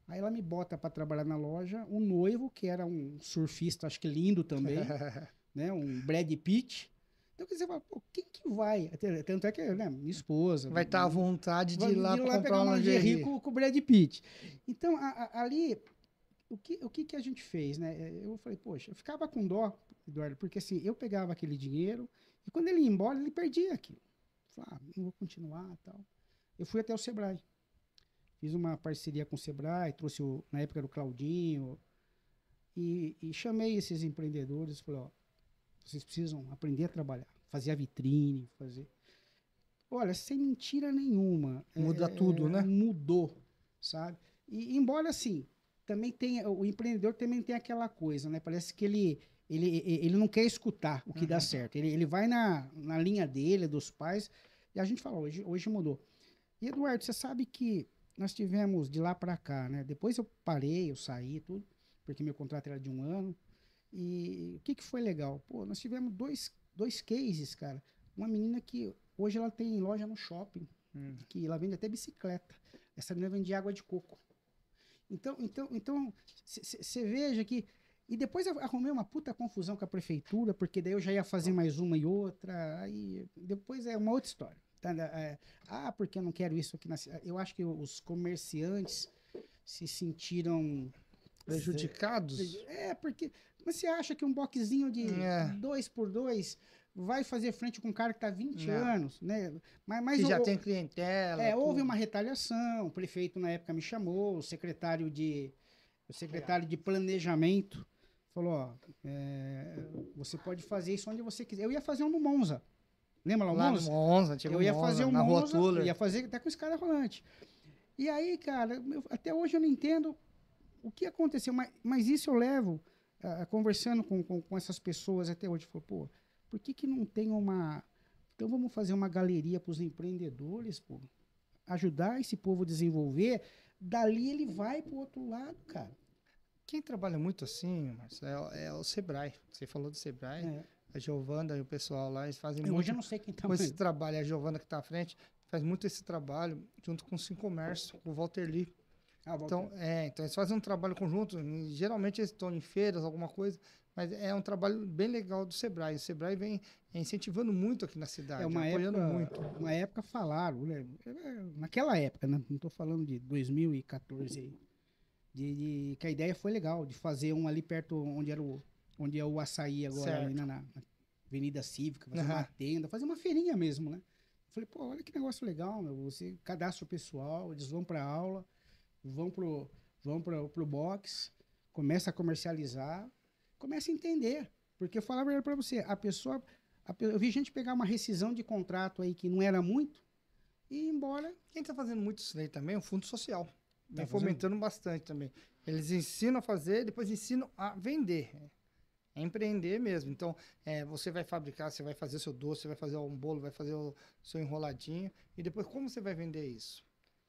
Aí ela me bota para trabalhar na loja, um noivo, que era um surfista, acho que lindo também, né? Um Brad Pitt. Então, você fala, pô, quem que vai? Tanto é que, né, minha esposa... Vai estar à vontade de ir lá para comprar um lingerie com o Brad Pitt. Então, ali, o que a gente fez, né? Eu falei, poxa, eu ficava com dó, Eduardo, porque assim, eu pegava aquele dinheiro e quando ele ia embora, ele perdia aquilo. Eu falei, não vou continuar e tal. Eu fui até o Sebrae. Fiz uma parceria com o Sebrae, trouxe, na época, era o Claudinho, e chamei esses empreendedores, falei, ó, vocês precisam aprender a trabalhar, fazer a vitrine, fazer... Olha, sem mentira nenhuma. Muda tudo, né? Mudou, sabe? E embora, assim, também tem, o empreendedor também tem aquela coisa, né? Parece que ele não quer escutar o que dá certo. Ele vai na linha dele, dos pais, e a gente fala, hoje mudou. E, Eduardo, você sabe que nós tivemos de lá para cá, né? Depois eu parei, eu saí, tudo, porque meu contrato era de 1 ano. E o que foi legal? Pô, nós tivemos dois cases, cara. Uma menina que hoje ela tem loja no shopping, que ela vende até bicicleta. Essa menina vende água de coco. Então, você veja que... E depois eu arrumei uma puta confusão com a prefeitura, porque daí eu já ia fazer mais uma e outra, aí depois é uma outra história. Tá? Porque eu não quero isso aqui na cidade. Eu acho que os comerciantes se sentiram... Prejudicados? Porque você acha que um boxzinho de 2x2 vai fazer frente com um cara que está 20 anos, né? Mas que já tem clientela. Houve uma retaliação, o prefeito na época me chamou, o secretário de planejamento falou, ó, você pode fazer isso onde você quiser. Eu ia fazer um no Monza. Lembra lá o Monza? No Monza, eu ia fazer um na Monza, Rua ia fazer até com escada rolante. E aí, cara, até hoje eu não entendo o que aconteceu, mas isso eu levo conversando com essas pessoas até hoje. Falou, pô, por que não tem uma... Então vamos fazer uma galeria para os empreendedores, pô. Ajudar esse povo a desenvolver. Dali ele vai para o outro lado, cara. Quem trabalha muito assim, Marcelo, é o Sebrae. Você falou do Sebrae. A Giovana e o pessoal lá, eles fazem muito... Hoje eu não sei quem tá esse trabalho. A Giovana que está à frente faz muito esse trabalho junto com o Sincomércio, com o Walter Lee. Então eles fazem um trabalho conjunto. Geralmente eles estão em feiras, alguma coisa, mas é um trabalho bem legal do Sebrae. O Sebrae vem incentivando muito aqui na cidade, apoiando muito. Uma época falaram, né? Naquela época, né? Não estou falando de 2014 aí, que a ideia foi legal, de fazer um ali perto onde é o açaí agora, ali na Avenida Cívica, fazer uma tenda, fazer uma feirinha mesmo, né? Falei, pô, olha que negócio legal, meu. Você cadastra o pessoal, eles vão para aula, vão pro box, começa a comercializar, começa a entender. Porque eu falava para você, eu vi gente pegar uma rescisão de contrato aí que não era muito e ir embora. Quem está fazendo muito isso aí também é o Fundo Social. Vem fomentando bastante também. Eles ensinam a fazer, depois ensinam a vender. É empreender mesmo. Então, você vai fabricar, você vai fazer o seu doce, você vai fazer um bolo, vai fazer o seu enroladinho. E depois, como você vai vender isso?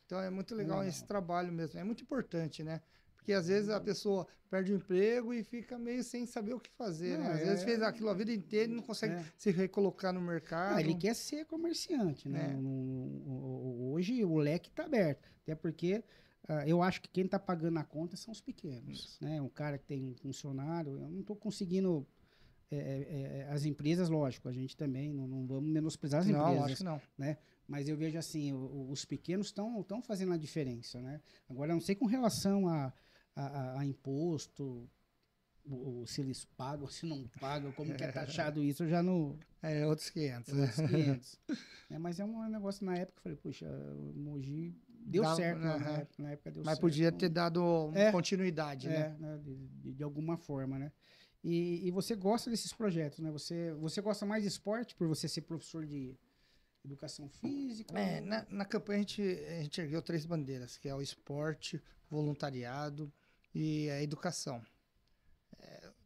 Então, é muito legal esse trabalho mesmo. É muito importante, né? Porque, às vezes, a pessoa perde o emprego e fica meio sem saber o que fazer, né? Às vezes, fez aquilo a vida inteira e não consegue se recolocar no mercado. Ele quer ser comerciante, né? Hoje, o leque está aberto. Até porque... eu acho que quem está pagando a conta são os pequenos, né? Um cara que tem um funcionário, eu não estou conseguindo... as empresas, lógico, a gente também não vamos menosprezar as empresas. Não, acho que não. Né? Mas eu vejo assim, os pequenos estão fazendo a diferença, né? Agora, eu não sei com relação a imposto, se eles pagam, se não pagam, como que é taxado isso, eu já não... outros 500. Outros 500. Mas é um negócio, na época, eu falei, puxa, o Mogi deu certo, na época deu certo. Mas podia ter dado continuidade, né? De alguma forma, né? E você gosta desses projetos, né? Você gosta mais de esporte, por você ser professor de educação física? Na campanha a gente ergueu 3 bandeiras, que é o esporte, voluntariado e a educação.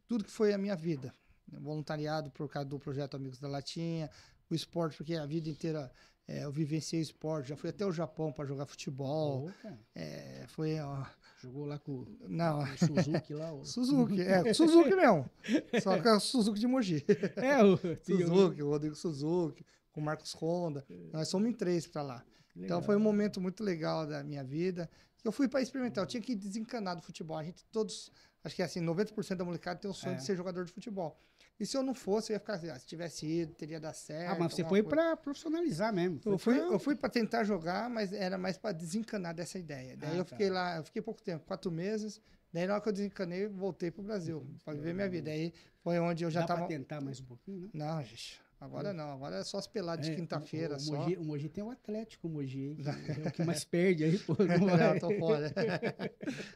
Tudo que foi a minha vida. Voluntariado por causa do projeto Amigos da Latinha, o esporte, porque a vida inteira eu vivenciei esporte, já fui até o Japão para jogar futebol. Jogou lá com o Suzuki lá? Suzuki mesmo. Só que é o Suzuki de Mogi. O Rodrigo Suzuki, com o Marcos Honda. Nós somos em 3 para lá. Legal. Então foi um momento muito legal da minha vida. Eu fui para experimentar, eu tinha que desencanar do futebol. A gente todos, acho que assim, 90% da molecada tem o sonho de ser jogador de futebol. E se eu não fosse, eu ia ficar assim, se tivesse ido, teria dado certo. Mas você foi para profissionalizar mesmo. Eu fui para tentar jogar, mas era mais para desencanar dessa ideia. Daí eu fiquei lá, eu fiquei pouco tempo, 4 meses. Daí na hora que eu desencanei, voltei pro Brasil, para viver minha vida. Aí foi onde eu já tava... Dá para tentar mais um pouquinho, né? Não, gente. Agora não, agora é só as peladas de quinta-feira só. O Mogi tem o Atlético, o Mogi, que é o que mais perde aí, pô. Não, tô fora.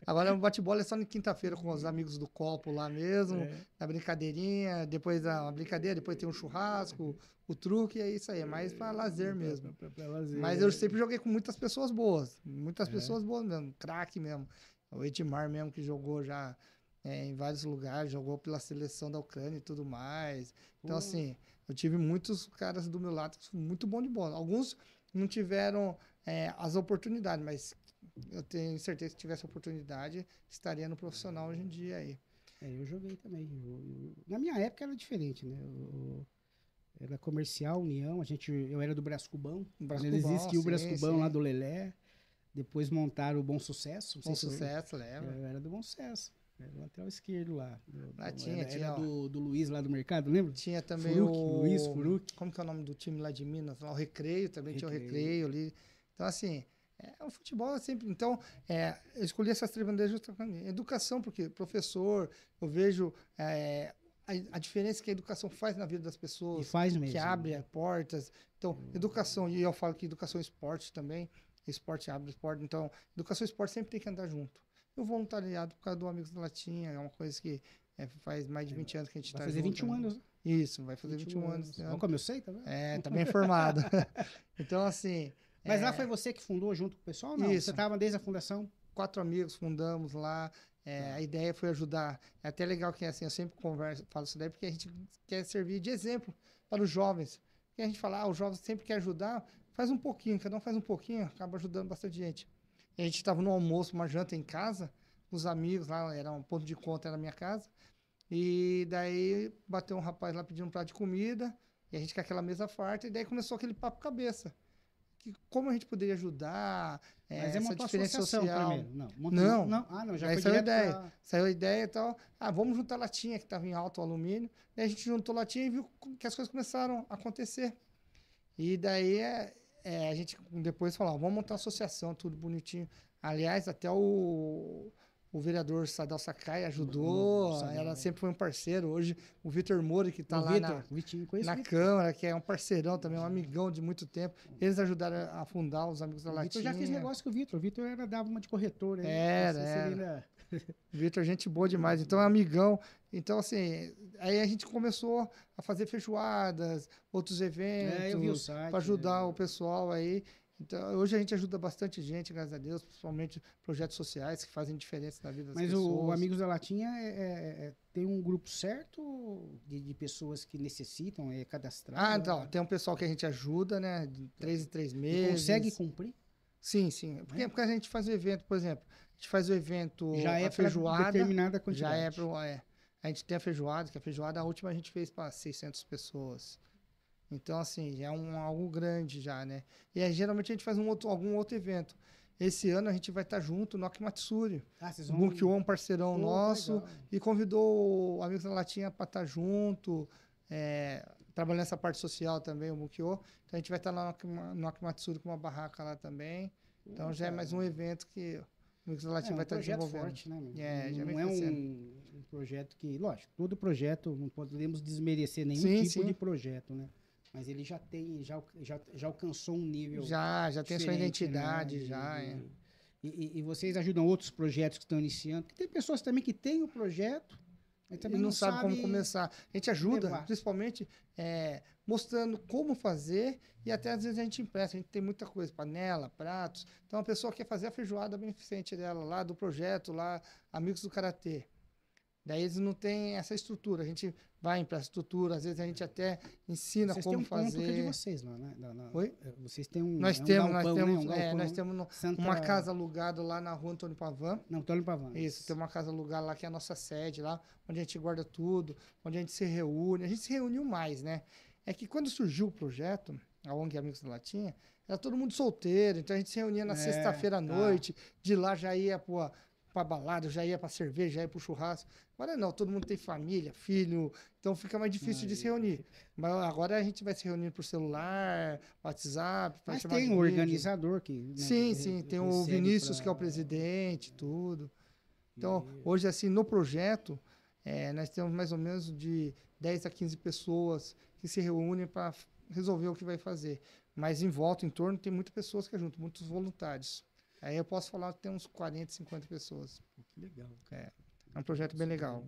Agora o bate-bola é só na quinta-feira com os amigos do copo lá mesmo, na brincadeirinha, depois a brincadeira, depois tem um churrasco, o truque, é isso aí, é mais para lazer mesmo. Pra lazer, mas eu sempre joguei com muitas pessoas boas mesmo, craque mesmo. O Edmar mesmo que jogou já... em vários lugares, jogou pela seleção da Ucrânia e tudo mais. Então, assim, eu tive muitos caras do meu lado muito bom de bola. Alguns não tiveram as oportunidades, mas eu tenho certeza que se tivesse oportunidade, estaria no profissional hoje em dia aí. Eu joguei também. Na minha época era diferente, né? Era Comercial, União, eu era do Brascubão. Quando existia o Brascubão lá do Lelé. Depois montaram o Bom Sucesso. Bom Sucesso, lembra? Eu era do Bom Sucesso. Era o lateral esquerdo lá. Tinha do Luiz lá do mercado, lembra? Tinha também Luiz Furuc. Como que é o nome do time lá de Minas? Lá, o Recreio, também tinha o Recreio ali. Então, assim, o futebol é sempre... Então, eu escolhi essas 3 bandeiras justamente. Educação, porque professor, eu vejo a diferença que a educação faz na vida das pessoas. E faz mesmo. Que abre portas. Então, educação, e eu falo que educação e esporte também. Esporte abre esporte. Então, educação e esporte sempre tem que andar junto. O voluntariado por causa do Amigos da Latinha, é uma coisa que faz mais de 20 anos que a gente está junto. Vai fazer 21 anos. Isso, vai fazer 21 anos. Olha como eu sei, tá vendo? Tá bem informado. Então, assim... Mas lá foi você que fundou junto com o pessoal? Não, isso. Você estava desde a fundação? 4 amigos fundamos lá. A ideia foi ajudar. É até legal que assim, eu sempre falo isso daí, porque a gente quer servir de exemplo para os jovens. E a gente fala, os jovens sempre querem ajudar, faz um pouquinho, cada um faz um pouquinho, acaba ajudando bastante gente. E a gente estava no almoço, uma janta em casa, os amigos lá, era um ponto de conta, era a minha casa. E daí bateu um rapaz lá pedindo um prato de comida, e a gente com aquela mesa farta, e daí começou aquele papo cabeça. Que como a gente poderia ajudar, Mas essa diferença social. Primeiro. Não, já foi saiu a ideia. Saiu a ideia e tal. Vamos juntar latinha, que estava em alto o alumínio. Daí a gente juntou latinha e viu que as coisas começaram a acontecer. E daí a gente depois falou, vamos montar uma associação, tudo bonitinho. Aliás, até o vereador Sadal Sakai ajudou, ela sempre foi um parceiro. Hoje, o Vitor Moura, que está lá na Câmara, que é um parceirão também, um amigão de muito tempo. Eles ajudaram a fundar os Amigos da Latinha. Eu já fiz negócio com o Vitor. O Vitor dava uma de corretor. Era. Vitor, gente boa demais. Então, é amigão. Então, assim, aí a gente começou a fazer feijoadas, outros eventos, para ajudar o pessoal aí. Então, hoje a gente ajuda bastante gente, graças a Deus, principalmente projetos sociais que fazem diferença na vida das pessoas. Mas o Amigos da Latinha tem um grupo certo de pessoas que necessitam, é cadastrado? Então, tem um pessoal que a gente ajuda, né, de 3 em 3 meses. E consegue cumprir? Sim. Porque a gente faz o evento, por exemplo, a gente faz o evento, já a feijoada. Determinada quantidade. Já a gente tem a feijoada, que a feijoada, a última a gente fez para 600 pessoas. Então, assim, já é algo grande já, né? E aí, geralmente, a gente faz algum outro evento. Esse ano, a gente vai estar junto no Akimatsuri. Vocês vão... O Bunkyo é um parceirão nosso. Legal. E convidou o Amigos da Latinha para estar junto. Trabalhando nessa parte social também, o Bunkyo. Então, a gente vai estar lá no Akimatsuri com uma barraca lá também. Então, já é mais um evento que o Amigos da Latinha vai estar desenvolvendo. Forte, né, não é um projeto que... Lógico, todo projeto, não podemos desmerecer nenhum tipo de projeto, né? Mas ele já tem, já alcançou um nível. Já tem sua identidade, né? E vocês ajudam outros projetos que estão iniciando. Porque tem pessoas também que têm o projeto, mas também não sabe como começar. A gente ajuda, principalmente, mostrando como fazer e até às vezes a gente empresta. A gente tem muita coisa, panela, pratos. Então a pessoa quer fazer a feijoada beneficente dela lá do projeto, lá, Amigos do Karatê. Daí eles não têm essa estrutura. A gente vai para a estrutura, às vezes a gente até ensina como fazer. Vocês têm um ponto que é de vocês lá, né? Oi? Vocês têm um Nós temos uma casa alugada lá na rua Antônio Pavan. Não, Antônio Pavan. Isso, tem uma casa alugada lá que é a nossa sede lá, onde a gente guarda tudo, onde a gente se reúne. A gente se reuniu mais, né? É que quando surgiu o projeto, a ONG Amigos da Latinha, era todo mundo solteiro, então a gente se reunia na sexta-feira à noite, de lá já ia para balada, já ia para cerveja, já ia para o churrasco. Agora não, todo mundo tem família, filho, então fica mais difícil de se reunir. Mas agora a gente vai se reunir por celular, WhatsApp. Mas tem um organizador que... Né, sim, tem o Vinícius, que é o presidente, tudo. Então, hoje, assim, no projeto, nós temos mais ou menos de 10 a 15 pessoas que se reúnem para resolver o que vai fazer. Mas em volta, em torno, tem muitas pessoas que ajudam, muitos voluntários. Aí eu posso falar que tem uns 40, 50 pessoas. Que legal. É um projeto bem legal.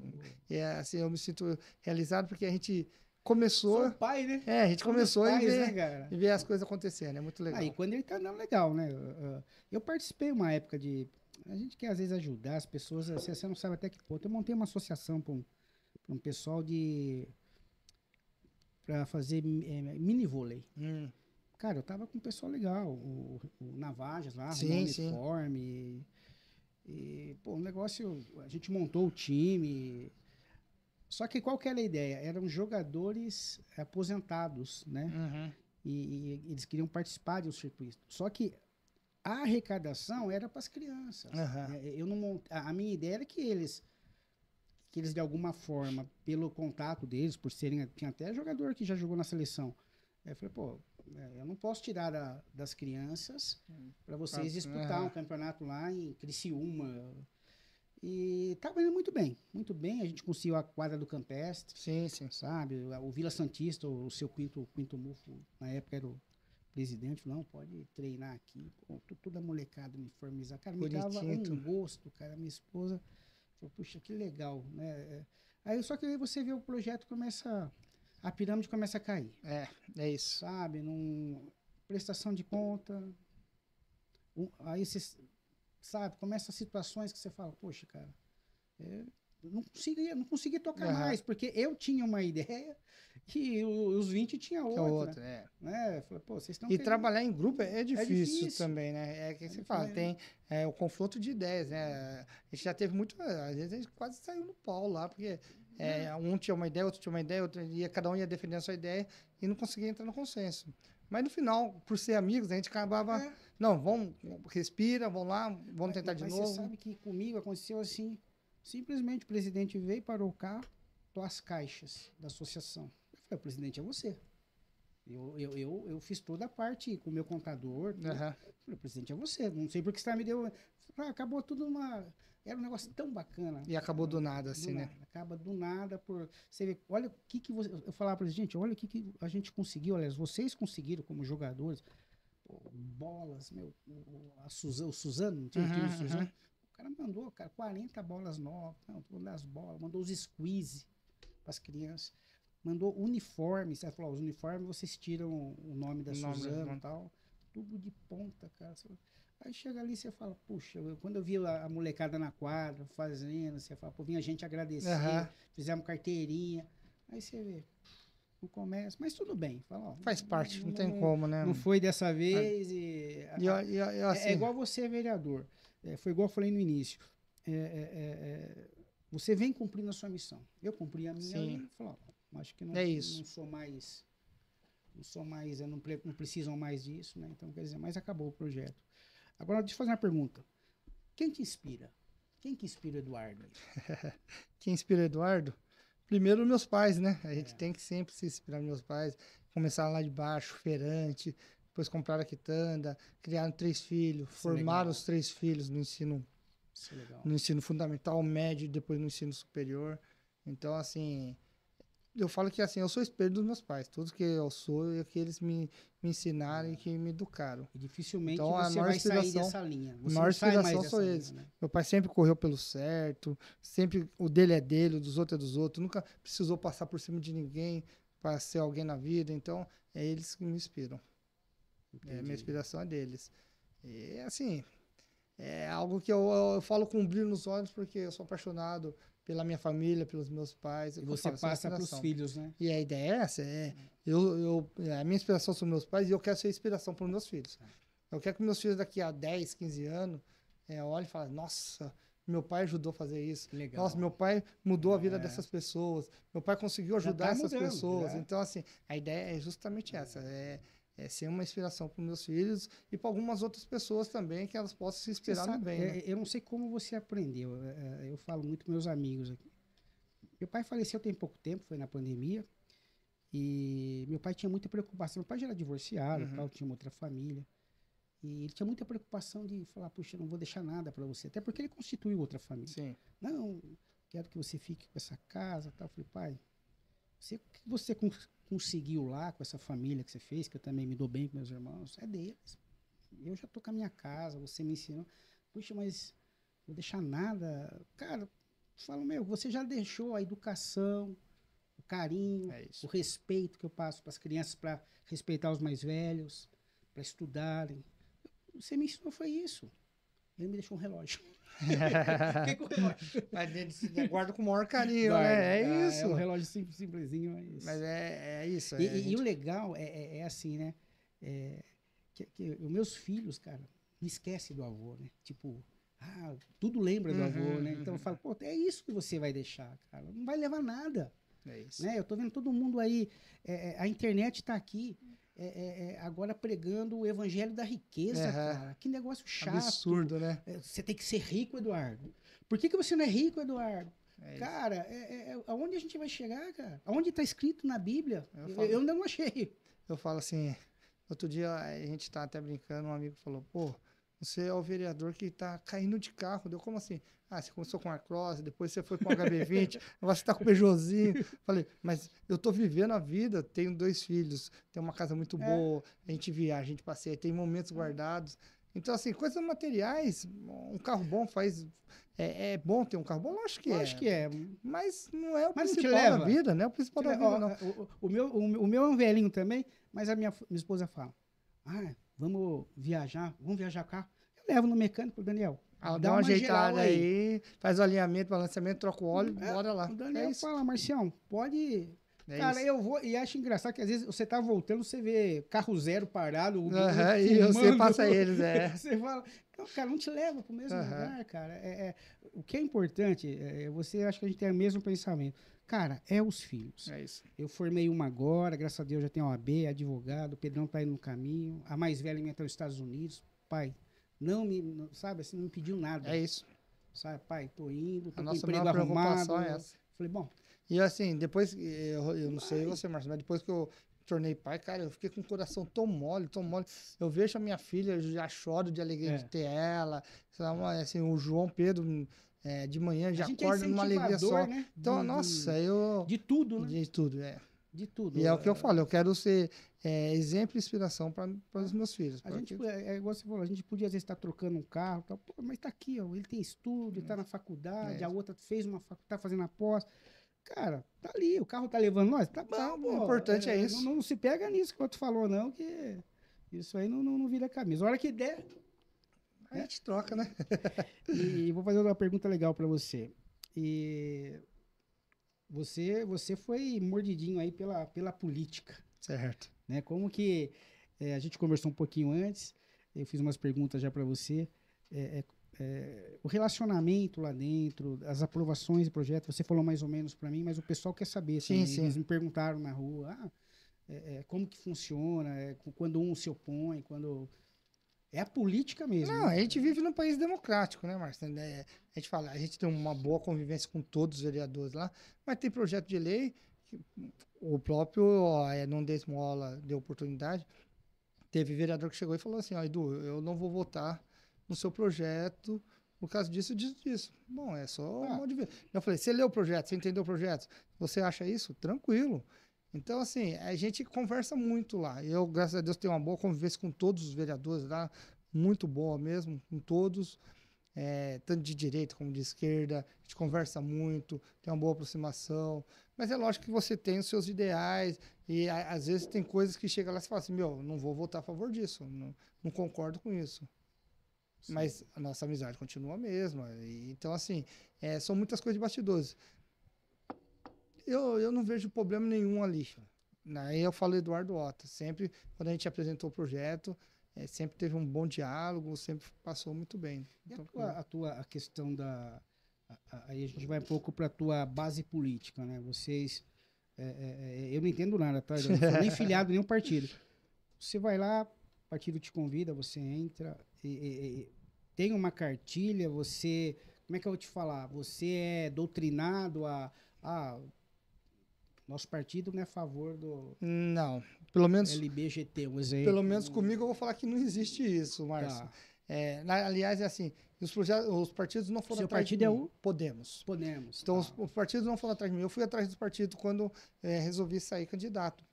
E assim, eu me sinto realizado porque a gente começou... Sou pai, né? A gente começou e ver as coisas acontecendo. É muito legal. E quando ele tá dando legal, né? Eu participei uma época de... A gente quer, às vezes, ajudar as pessoas. Você não sabe até que ponto. Eu montei uma associação para um pessoal para fazer mini vôlei. Cara, eu tava com um pessoal legal, o Navajas lá, o uniforme. Pô, o negócio, a gente montou o time. Só que qual que era a ideia? Eram jogadores aposentados, né? E eles queriam participar de um circuito. Só que a arrecadação era para as crianças. Eu não a minha ideia era que eles de alguma forma, pelo contato deles, por serem, tinha até jogador que já jogou na seleção. Eu falei, pô, eu não posso tirar das crianças para vocês disputar um campeonato lá em Criciúma. E estava indo muito bem, muito bem. A gente conseguiu a quadra do Campestre, sim, sim. Sabe? O Vila Santista, o seu Quinto Mufo, na época era o presidente, falou, não, pode treinar aqui. Pô, toda molecada uniformizada. Cara, me dava um gosto, cara. Minha esposa falou, puxa, que legal, né? Aí, só que aí você vê o projeto a pirâmide começa a cair. É isso. Sabe? Prestação de conta. Aí você, sabe, começa situações que você fala, poxa, cara, não consegui tocar mais, porque eu tinha uma ideia que os 20 tinha outra. Né? Falei, pô, vocês estão trabalhar em grupo é difícil também, né? É que você fala, tem o confronto de ideias, né? A gente já teve muito, às vezes a gente quase saiu no pau lá, porque um tinha uma ideia, outro tinha uma ideia, cada um ia defender a sua ideia e não conseguia entrar no consenso. Mas no final, por ser amigos, a gente acabava, não, vamos, respira, vamos lá, vamos tentar de novo. Mas você sabe que comigo aconteceu assim, simplesmente o presidente veio, parou o carro, as caixas da associação. Eu falei, presidente, é você. Eu fiz toda a parte com o meu contador. Eu falei, presidente, é você. Não sei por que você me deu. Acabou tudo Era um negócio tão bacana. E acabou do nada, assim, né? Acaba do nada por. Você vê, olha o que você. Eu falava para ele, gente, olha o que a gente conseguiu, aliás, vocês conseguiram como jogadores. Bolas, o Suzano, não tinha o time do Suzano. O cara mandou, 40 bolas novas, as bolas, mandou os squeeze para as crianças, mandou uniformes, você falou, os uniformes vocês tiram o nome da Suzano e tal, tudo de ponta, cara. Aí chega ali e você fala, puxa, quando eu vi a molecada na quadra fazendo, você fala, pô, vinha gente agradecer, fizemos carteirinha, aí você vê, no comércio, mas tudo bem. Fala, faz parte, não tem como, né? Não foi dessa vez assim, é igual você, vereador. Foi igual eu falei no início. Você vem cumprindo a sua missão. Eu cumpri a minha e falei, acho que não sou mais, não precisam mais disso, né? Então, quer dizer, mas acabou o projeto. Agora, deixa eu fazer uma pergunta. Quem te inspira? Quem que inspira o Eduardo? Quem inspira o Eduardo? Primeiro, meus pais, né? A gente tem que sempre se inspirar nos meus pais. Começaram lá de baixo, feirante, depois compraram a quitanda, criaram 3 filhos, formaram os 3 filhos no ensino fundamental, médio e depois no ensino superior. Então, assim, eu falo que assim, eu sou espelho dos meus pais. Tudo que eu sou é que eles me ensinaram e que me educaram. E dificilmente então, você vai sair dessa linha. A maior inspiração são eles. Né? Meu pai sempre correu pelo certo, sempre o dele é dele, o dos outros é dos outros. Nunca precisou passar por cima de ninguém para ser alguém na vida. Então, é eles que me inspiram. Minha inspiração é deles. E assim, é algo que eu falo com um brilho nos olhos porque eu sou apaixonado pela minha família, pelos meus pais. E você passa para os filhos, né? E a ideia é essa. A minha inspiração são meus pais e eu quero ser inspiração para os meus filhos. Eu quero que meus filhos daqui a 10, 15 anos olhem e falem, nossa, meu pai ajudou a fazer isso. Legal. Nossa, meu pai mudou a vida dessas pessoas. Meu pai conseguiu ajudar essas pessoas. Então, assim, a ideia é justamente essa. É ser uma inspiração para os meus filhos e para algumas outras pessoas também, que elas possam se inspirar no bem. Né? Eu não sei como você aprendeu. Eu falo muito com meus amigos aqui. Meu pai faleceu tem pouco tempo, foi na pandemia. E meu pai tinha muita preocupação. Meu pai já era divorciado, tal, tinha uma outra família. E ele tinha muita preocupação de falar, puxa, eu não vou deixar nada para você. Até porque ele constituiu outra família. Sim. Não, quero que você fique com essa casa, tal. Eu falei, pai, o que você conseguiu lá com essa família que você fez, que eu também me dou bem com meus irmãos, é deles. Eu já tô com a minha casa, você me ensinou. Puxa, mas não vou deixar nada. Cara, eu falo, você já deixou a educação, o carinho, o respeito que eu passo para as crianças, para respeitar os mais velhos, para estudarem. Você me ensinou, foi isso. Ele me deixou um relógio. Fiquei com o relógio. Mas ele guarda com o maior carinho, né? É isso. É um relógio simplesinho, mas é isso. E o legal é assim, né? Que os meus filhos, cara, não esquecem do avô, né? Tipo, tudo lembra do avô, né? Então eu falo, pô, é isso que você vai deixar, cara. Não vai levar nada. É isso. Né? Eu tô vendo todo mundo aí, a internet tá aqui. agora pregando o evangelho da riqueza, cara. Que negócio chato. Absurdo, né? Você tem que ser rico, Eduardo. Por que você não é rico, Eduardo? Cara, aonde a gente vai chegar, cara? Aonde está escrito na Bíblia? Eu ainda não achei. Eu falo assim, outro dia a gente tá até brincando, um amigo falou, pô, você é o vereador que tá caindo de carro. Deu como assim? Ah, você começou com a Cross, depois você foi com o HB20, agora você tá com o Peugeotzinho. Falei, mas eu tô vivendo a vida, tenho 2 filhos, tenho uma casa muito boa, a gente viaja, a gente passeia, tem momentos guardados. Então, assim, coisas materiais, um carro bom faz... É bom ter um carro bom? Lógico que Lógico que é. Mas não é o Mas principal da vida, né? O principal da vida, não. O meu é um velhinho também, mas a minha esposa fala, vamos viajar carro. Eu levo no mecânico, Daniel. Dá uma ajeitada aí, faz o alinhamento, balanceamento, troca o óleo, bora lá. O Daniel fala, Marcião, pode... Cara, isso. eu vou e acho engraçado que às vezes você tá voltando, você vê carro zero parado, e você passa eles, Você fala, cara, não te leva pro mesmo lugar, cara. O que é importante, você acha que a gente tem o mesmo pensamento. Cara, os filhos. É isso. Eu formei uma agora, graças a Deus já tenho OAB, advogado, o Pedrão tá indo no caminho, a mais velha minha tá nos Estados Unidos. Pai, sabe, assim, não me pediu nada. É isso. Sabe, pai, tô indo, tô a com nossa emprego maior arrumado. preocupação é essa. Falei, bom... E assim, depois, eu não sei você, Marcos, mas depois que eu tornei pai, cara, eu fiquei com o coração tão mole, tão mole. Eu vejo a minha filha, eu já choro de alegria de ter ela. Assim, o João Pedro, de manhã, já acorda numa alegria só. Né? Então, eu... De tudo, né? De tudo, De tudo. E é o que eu falo, eu quero ser exemplo e inspiração para os meus filhos. A gente, igual você falou, a gente podia às vezes estar trocando um carro, tal, mas tá aqui, ó, ele tem estudo, ele tá na faculdade, a outra fez tá fazendo a pós. Cara, tá ali, o carro tá levando nós, tá bom, pô. O importante é isso. Não se pega nisso que o outro falou, não, que isso aí não vira camisa. A hora que der... A gente troca, né? E vou fazer uma pergunta legal para você. E você foi mordidinho aí pela política. Certo. Né? Como que... a gente conversou um pouquinho antes, eu fiz umas perguntas já para você. O relacionamento lá dentro, as aprovações de projeto, você falou mais ou menos para mim, mas o pessoal quer saber. Sim, também. sim. Eles me perguntaram na rua, como que funciona, quando um se opõe, quando... É a política mesmo. Não, a gente vive num país democrático, né, Márcio? A gente fala, a gente tem uma boa convivência com todos os vereadores lá, mas tem projeto de lei, que o próprio não deu esmola, deu oportunidade. Teve vereador que chegou e falou assim, Edu, eu não vou votar no seu projeto por causa disso, disso. Bom, é só um modo de ver. Eu falei, você leu o projeto, você entendeu o projeto? Você acha isso? Tranquilo. Então, assim, a gente conversa muito lá. Eu, graças a Deus, tenho uma boa convivência com todos os vereadores lá, muito boa mesmo, com todos, tanto de direita como de esquerda. A gente conversa muito, tem uma boa aproximação. Mas é lógico que você tem os seus ideais e, às vezes, tem coisas que chega lá e você fala assim, não vou votar a favor disso, não concordo com isso. Sim. Mas a nossa amizade continua a mesma. Então, assim, são muitas coisas de bastidores. Eu não vejo problema nenhum ali. Aí eu falo Eduardo Ota. Sempre, quando a gente apresentou o projeto, sempre teve um bom diálogo, sempre passou muito bem. Então, a questão da... Aí a gente vai um pouco para a tua base política, né? Vocês... eu não entendo nada, tá? Eu não sou nem filiado em nenhum partido. Você vai lá, o partido te convida, você entra, tem uma cartilha, você... Como é que eu vou te falar? Você é doutrinado nosso partido não é a favor do... Não, pelo menos... LBGT, um exemplo. Pelo menos comigo eu vou falar que não existe isso, Márcio. Tá. Aliás, é assim, os partidos não foram atrás de mim. Seu partido é o? Podemos. Então, os partidos não foram atrás de mim. Eu fui atrás dos partidos quando resolvi sair candidato.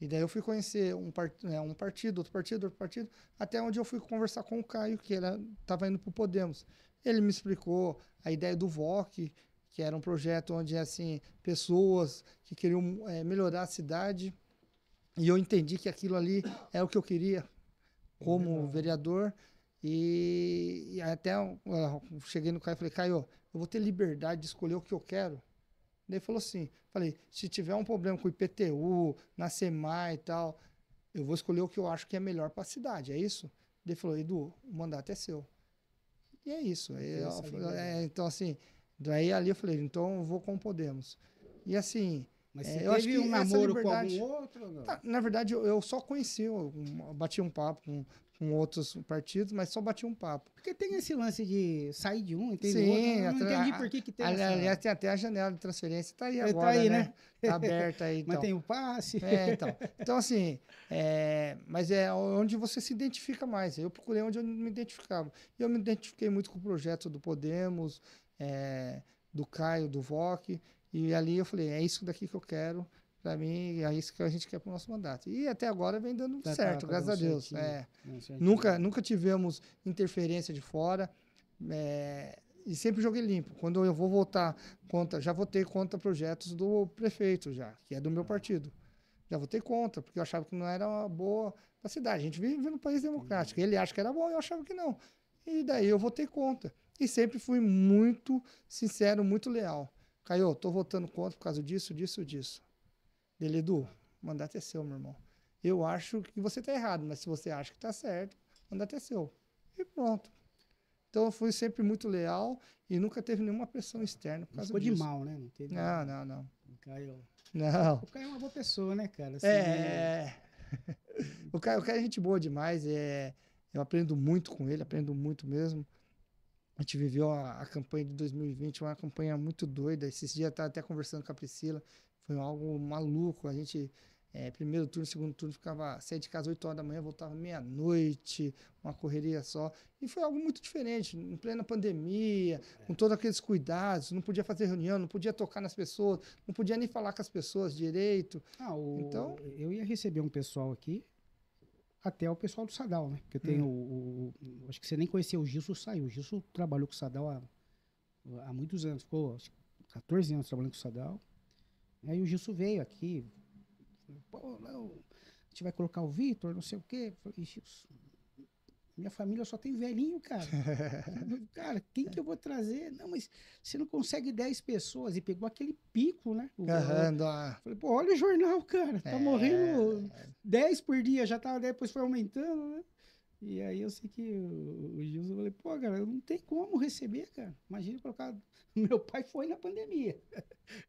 E daí eu fui conhecer um partido, outro partido, até onde eu fui conversar com o Caio, que estava indo para o Podemos. Ele me explicou a ideia do VOC, que era um projeto onde, assim, pessoas que queriam melhorar a cidade, e eu entendi que aquilo ali é o que eu queria como vereador, e até eu cheguei no Caio e falei, Caio, eu vou ter liberdade de escolher o que eu quero. Daí ele falou assim, se tiver um problema com o IPTU, na SEMAI e tal, eu vou escolher o que eu acho que é melhor para a cidade, é isso? Daí ele falou, Edu, o mandato é seu. E é isso. Então, assim, daí ali eu falei, então eu vou com o Podemos. E assim, Mas você teve um namoro com algum outro ou não? Na verdade, eu só conheci, eu bati um papo com outros partidos, mas só bati um papo. Porque tem esse lance de sair de um e tem Sim, outro. Eu não entendi por que tem essa... Aliás, tem até a janela de transferência, tá aí agora, tá aí, né? Tá aberta aí, então. Mas tem o passe. Então. Então, assim, mas é onde você se identifica mais. Eu procurei onde eu me identificava. E eu me identifiquei muito com o projeto do Podemos, do Caio, do VOC, e ali eu falei, é isso daqui que eu quero, para mim, é isso que a gente quer para o nosso mandato. E até agora vem dando certo, graças a Deus. Nunca tivemos interferência de fora, e sempre joguei limpo. Quando eu vou votar já votei contra projetos do prefeito já, que é do meu partido. Já votei contra, porque eu achava que não era uma boa para a cidade. A gente vive num país democrático. Ele acha que era bom, eu achava que não. E daí eu votei contra. E sempre fui muito sincero, muito leal. Caio, tô votando contra por causa disso. Dele, Edu, o mandato é seu, meu irmão. Eu acho que você tá errado, mas se você acha que tá certo, o mandato é seu. E pronto. Então eu fui sempre muito leal e nunca teve nenhuma pressão externa por causa disso. Ficou de mal, né? Não teve. Não. O Caio... Não. O Caio é uma boa pessoa, né, cara? Assim, O Caio é gente boa demais. Eu aprendo muito com ele, aprendo muito mesmo. A gente viveu a campanha de 2020, uma campanha muito doida. Esses dias eu estava até conversando com a Priscila. Foi algo maluco. A gente, primeiro turno, segundo turno, saía de casa 8 horas da manhã, voltava meia-noite, uma correria só. E foi algo muito diferente, em plena pandemia, com todos aqueles cuidados. Não podia fazer reunião, não podia tocar nas pessoas, não podia nem falar com as pessoas direito. Então, eu ia receber um pessoal aqui, até o pessoal do Sadal, né? Porque eu tenho acho que você nem conhecia o Gilson, saiu. O Gilson trabalhou com o Sadal há muitos anos, ficou acho, 14 anos trabalhando com o Sadal. Aí o Gilson veio aqui, pô, não, a gente vai colocar o Vitor, não sei o quê. Eu falei, Gilson, minha família só tem velhinho, cara. Cara, quem que eu vou trazer? Não, mas você não consegue 10 pessoas. E pegou aquele pico, né? Falei, pô, olha o jornal, cara. Tá morrendo 10 por dia, já tava, depois foi aumentando, né? E aí eu sei que o Gilson, eu falei, pô, cara, não tem como receber, cara. Imagina colocar... Meu pai foi na pandemia.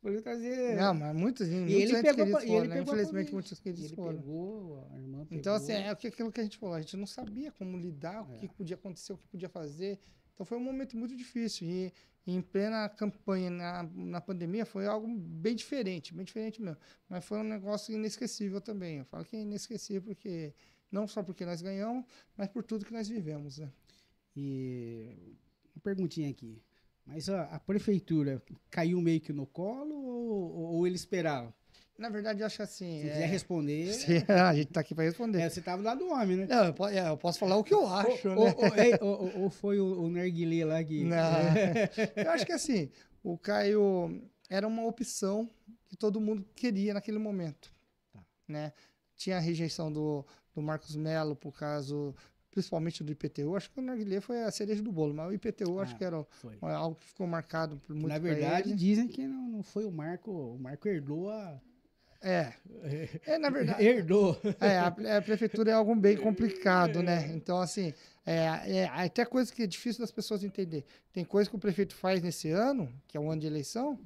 Foi trazer... Não, mas muitos ele pegou, queridos foram, ele né? Infelizmente, muitos queridos foram. Pegou, a irmã pegou. Então, assim, aquilo que a gente falou, a gente não sabia como lidar, o que podia acontecer, o que podia fazer. Então, foi um momento muito difícil. E em plena campanha, na pandemia, foi algo bem diferente mesmo. Mas foi um negócio inesquecível também. Eu falo que é inesquecível porque... Não só porque nós ganhamos, mas por tudo que nós vivemos, né? E uma perguntinha aqui. Mas a prefeitura caiu meio que no colo ou ele esperava? Na verdade, eu acho assim... Se quiser responder... a gente tá aqui para responder. Você tava do lado do homem, né? Não, eu posso falar o que eu acho, né? Ou foi o Narguilé lá que... Não, eu acho que assim, o Caio era uma opção que todo mundo queria naquele momento, né? Tinha a rejeição do Marcos Melo por causa, principalmente do IPTU. Acho que o Narguilé foi a cereja do bolo, mas o IPTU acho que era algo que ficou marcado por muito. Na verdade, dizem que não foi o Marco herdou a... na verdade. Herdou. A prefeitura é algo bem complicado, né? Então, assim, até coisa que é difícil das pessoas entender. Tem coisa que o prefeito faz nesse ano, que é o ano de eleição,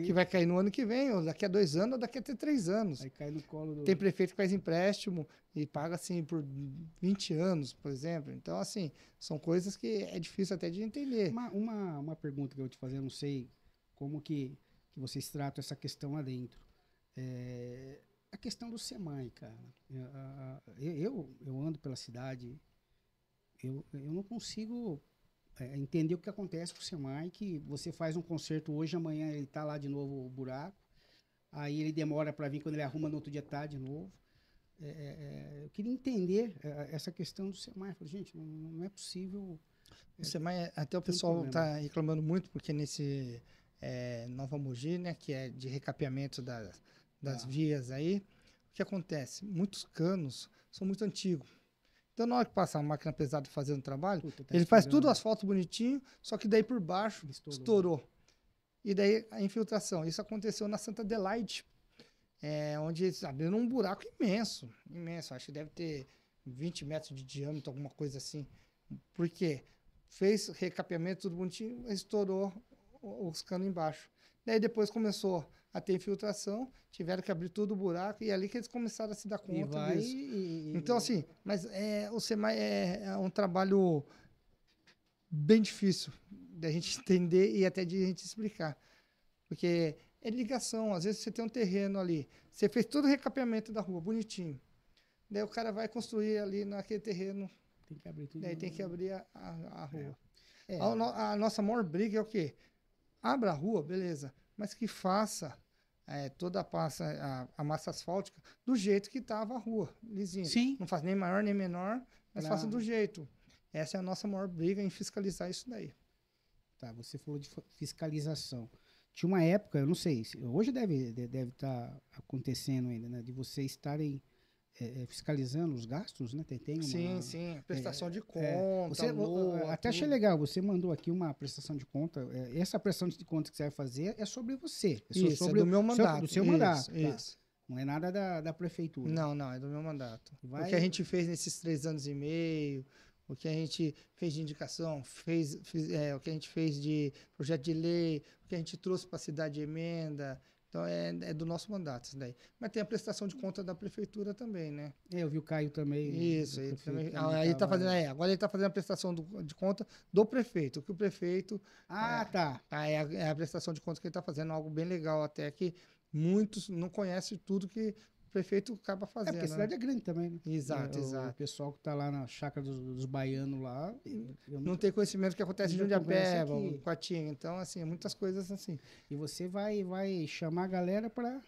que vai cair no ano que vem, ou daqui a 2 anos, ou daqui a 3 anos. Vai cair no colo do... Tem prefeito que faz empréstimo e paga, assim, por 20 anos, por exemplo. Então, assim, são coisas que é difícil até de entender. Uma pergunta que eu vou te fazer, eu não sei como que vocês tratam essa questão lá dentro. A questão do SEMAI, cara. Eu ando pela cidade, eu não consigo entender o que acontece com o SEMAI, que você faz um concerto hoje, amanhã ele tá lá de novo o buraco, aí ele demora para vir, quando ele arruma no outro dia tá de novo. Eu queria entender essa questão do SEMAI. Eu falei, gente, não é possível. O SEMAI, até o pessoal tá reclamando muito, porque nesse Nova Mogi, né, que é de recapeamento das vias aí, o que acontece? Muitos canos são muito antigos. Então, na hora que passa a máquina pesada fazendo trabalho, ele faz tudo o asfalto bonitinho, só que daí por baixo estourou. E daí a infiltração. Isso aconteceu na Santa Adelaide, onde eles abriram um buraco imenso. Acho que deve ter 20 metros de diâmetro, alguma coisa assim. Por quê? Fez recapeamento tudo bonitinho, estourou os canos embaixo. Daí depois começou a ter infiltração, tiveram que abrir todo o buraco, e é ali que eles começaram a se dar conta disso. Então, assim, mas o SEMAI é um trabalho bem difícil da gente entender e até de a gente explicar. Porque é ligação, às vezes você tem um terreno ali, você fez todo o recapeamento da rua, bonitinho. Daí o cara vai construir ali naquele terreno, tem que abrir tudo. daí tem que abrir a rua. É. A nossa maior briga é o quê? Abra a rua, beleza, mas que faça toda a massa asfáltica do jeito que estava a rua, lisinha. Sim. Não faz nem maior nem menor, mas faça do jeito. Essa é a nossa maior briga em fiscalizar isso daí. Tá, você falou de fiscalização. Tinha uma época, eu não sei, hoje deve estar acontecendo ainda, né? De vocês estarem fiscalizando os gastos, né? Tem uma, sim. Prestação de conta, até achei legal, você mandou aqui uma prestação de conta. Essa prestação de conta que você vai fazer é sobre você. Isso, é do meu mandato. Do seu mandato. Isso. Tá. Não é nada da prefeitura. Não, é do meu mandato. O que a gente fez nesses 3 anos e meio, o que a gente fez de indicação, o que a gente fez de projeto de lei, o que a gente trouxe para a cidade de emenda. Então, é do nosso mandato isso daí. Mas tem a prestação de conta da prefeitura também, né? Eu vi o Caio também. Isso, ele também. Aí tá fazendo, agora ele está fazendo a prestação de conta do prefeito, que o prefeito... tá. É a prestação de conta que ele está fazendo, algo bem legal, até que muitos não conhecem tudo que o prefeito acaba fazendo. Porque a cidade é grande também, né? Exato. O pessoal que está lá na chácara dos baianos lá... não tem conhecimento do que acontece em Jundiapé, Coatinga. Então, assim, muitas coisas assim. E você vai chamar a galera para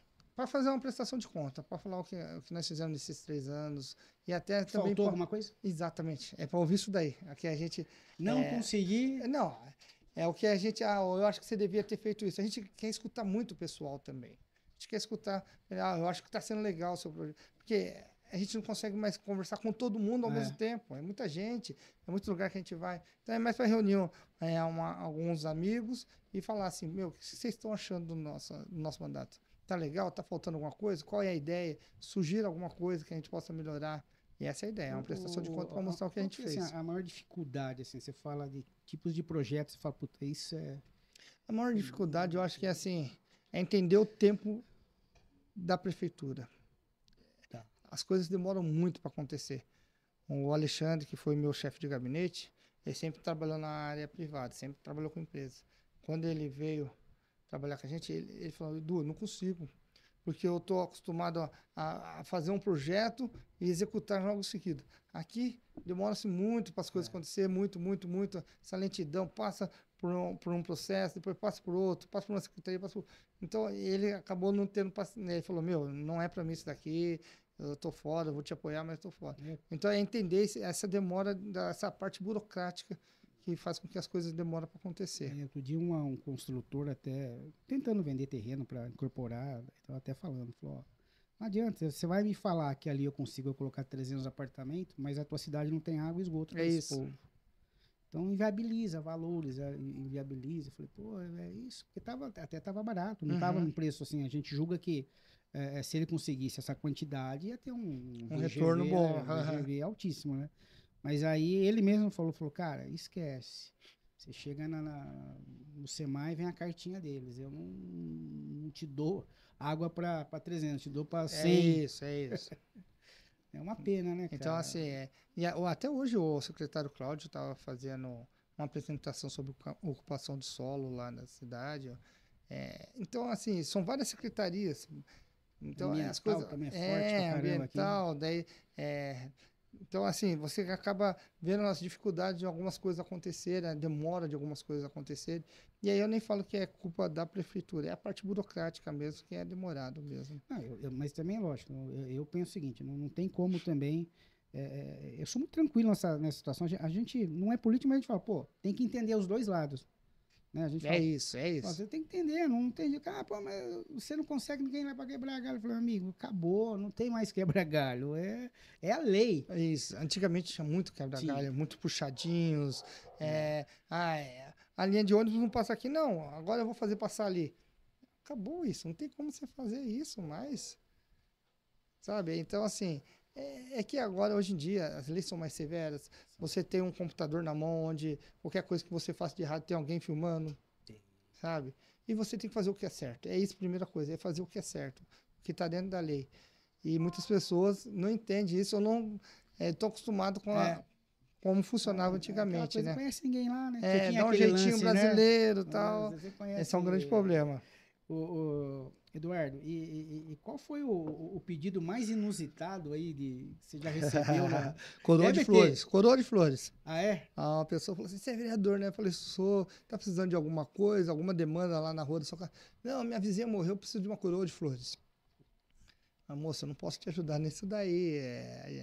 fazer uma prestação de conta, para falar o que nós fizemos nesses 3 anos. E até também... Faltou alguma coisa? Exatamente. É para ouvir isso daí. Aqui a gente... Não conseguir... Não, é o que a gente... eu acho que você devia ter feito isso. A gente quer escutar muito o pessoal também. A gente quer escutar... eu acho que está sendo legal o seu projeto. Porque a gente não consegue mais conversar com todo mundo ao mesmo tempo. É muita gente, é muito lugar que a gente vai. Então é mais para reunir alguns amigos e falar assim, o que vocês estão achando do nosso mandato? Tá legal? Tá faltando alguma coisa? Qual é a ideia? Sugira alguma coisa que a gente possa melhorar. E essa é a ideia, é uma prestação de conta para mostrar o que a gente fez. Assim, a maior dificuldade, assim, você fala de tipos de projetos, você fala, puta, isso é... A maior dificuldade, eu acho que é entender o tempo da prefeitura. Tá. As coisas demoram muito para acontecer. O Alexandre, que foi meu chefe de gabinete, ele sempre trabalhou na área privada, sempre trabalhou com empresa. Quando ele veio trabalhar com a gente, ele falou, Edu, não consigo, porque eu estou acostumado a fazer um projeto e executar logo em seguida. Aqui, demora-se muito para as coisas acontecer, muito. Essa lentidão passa por um processo, depois passa por outro, passa por uma secretaria, passa por... Então, ele acabou não tendo paciência. Ele falou, não é para mim isso daqui, eu estou fora, eu vou te apoiar, mas estou fora. Então, é entender essa demora, essa parte burocrática que faz com que as coisas demorem para acontecer. Outro dia um construtor até tentando vender terreno para incorporar, estava até falando, falou, ó, não adianta, você vai me falar que ali eu consigo colocar 300 apartamentos, mas a tua cidade não tem água e esgoto para esse povo. Então inviabiliza valores, inviabiliza. Eu falei, pô, é isso, porque até estava barato, não estava num preço assim, a gente julga que se ele conseguisse essa quantidade ia ter um retorno bom, um VGV altíssimo, né? Mas aí ele mesmo falou, cara, esquece. Você chega no SEMAI e vem a cartinha deles. Eu não te dou água para 300, te dou para 100. É isso. É uma pena, né, cara? Então, assim, até hoje o secretário Cláudio estava fazendo uma apresentação sobre ocupação de solo lá na cidade. Então, assim, são várias secretarias. Então, as coisas também é forte pra ambiental, aqui. Daí então, assim, você acaba vendo as dificuldades de algumas coisas acontecerem, a demora de algumas coisas acontecerem. E aí eu nem falo que é culpa da prefeitura, é a parte burocrática mesmo, que é demorado mesmo. Mas também é lógico, eu penso o seguinte, não tem como também... eu sou muito tranquilo nessa situação. A gente não é político, mas a gente fala, pô, tem que entender os dois lados. Né? A gente fala, isso. Você tem que entender, não tem... pô, mas você não consegue, ninguém vai para quebrar galho. Eu falei, amigo, acabou, não tem mais quebra galho, é a lei. É isso, antigamente tinha muito quebra galho, muito puxadinhos, a linha de ônibus não passa aqui, não, agora eu vou fazer passar ali. Acabou isso, não tem como você fazer isso mais, sabe? Então, assim... É que agora, hoje em dia, as leis são mais severas. Você tem um computador na mão onde qualquer coisa que você faça de errado tem alguém filmando, sabe? e você tem que fazer o que é certo. É isso a primeira coisa, é fazer o que é certo, o que está dentro da lei. E muitas pessoas não entendem isso, ou não estão acostumados com como funcionava antigamente, coisa, né? Não conhece ninguém lá, né? Dá um jeitinho lance, brasileiro e né? tal. Conhece, Esse é um grande problema. Eduardo, e qual foi o pedido mais inusitado aí que você já recebeu? Coroa de flores. Coroa de flores. Ah, é? Uma pessoa falou assim, você é vereador, né? Eu falei, sou. Tá precisando de alguma coisa, alguma demanda lá na rua da sua casa? Não, minha vizinha morreu, eu preciso de uma coroa de flores. Ah, moça, eu não posso te ajudar nisso daí.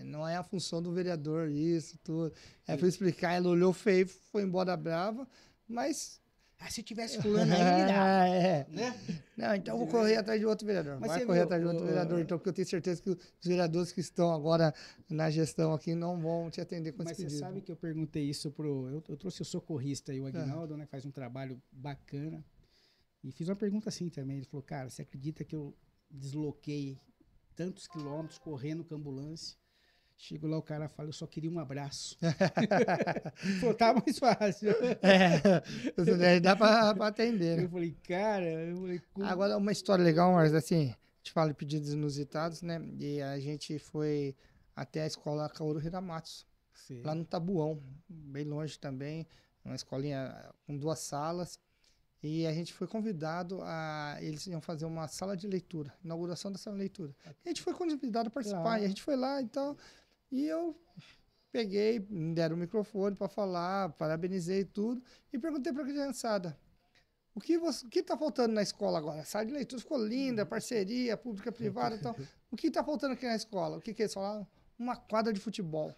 Não é a função do vereador, isso, tudo. Aí fui explicar, ela olhou feio, foi embora brava, mas. Se tivesse fulano aí, ele dava. Né? Não, então eu vou correr atrás de outro vereador. Vai correr atrás de outro vereador, então, porque eu tenho certeza que os vereadores que estão agora na gestão aqui não vão te atender com esse pedido. Mas você sabe que eu perguntei isso eu trouxe o socorrista aí, o Aguinaldo, né? Faz um trabalho bacana. E fiz uma pergunta assim também. Ele falou, cara, você acredita que eu desloquei tantos quilômetros correndo com a ambulância? Chego lá, o cara fala, eu só queria um abraço. Pô, tá mais fácil. Dá pra atender, né? Eu falei, cara... Agora, uma história legal, mas assim, a gente fala de pedidos inusitados, né? E a gente foi até a escola Kaoru Hiramatsu, lá no Tabuão, bem longe também, uma escolinha com 2 salas. E a gente foi convidado eles iam fazer uma sala de leitura, inauguração da sala de leitura. E a gente foi convidado a participar, e a gente foi lá e tal. E eu peguei, me deram o microfone para falar, parabenizei tudo, e perguntei para a criançada, o que está faltando na escola agora? A sala de leitura ficou linda, parceria pública-privada e tal. O que está faltando aqui na escola? O que eles falaram? Uma quadra de futebol.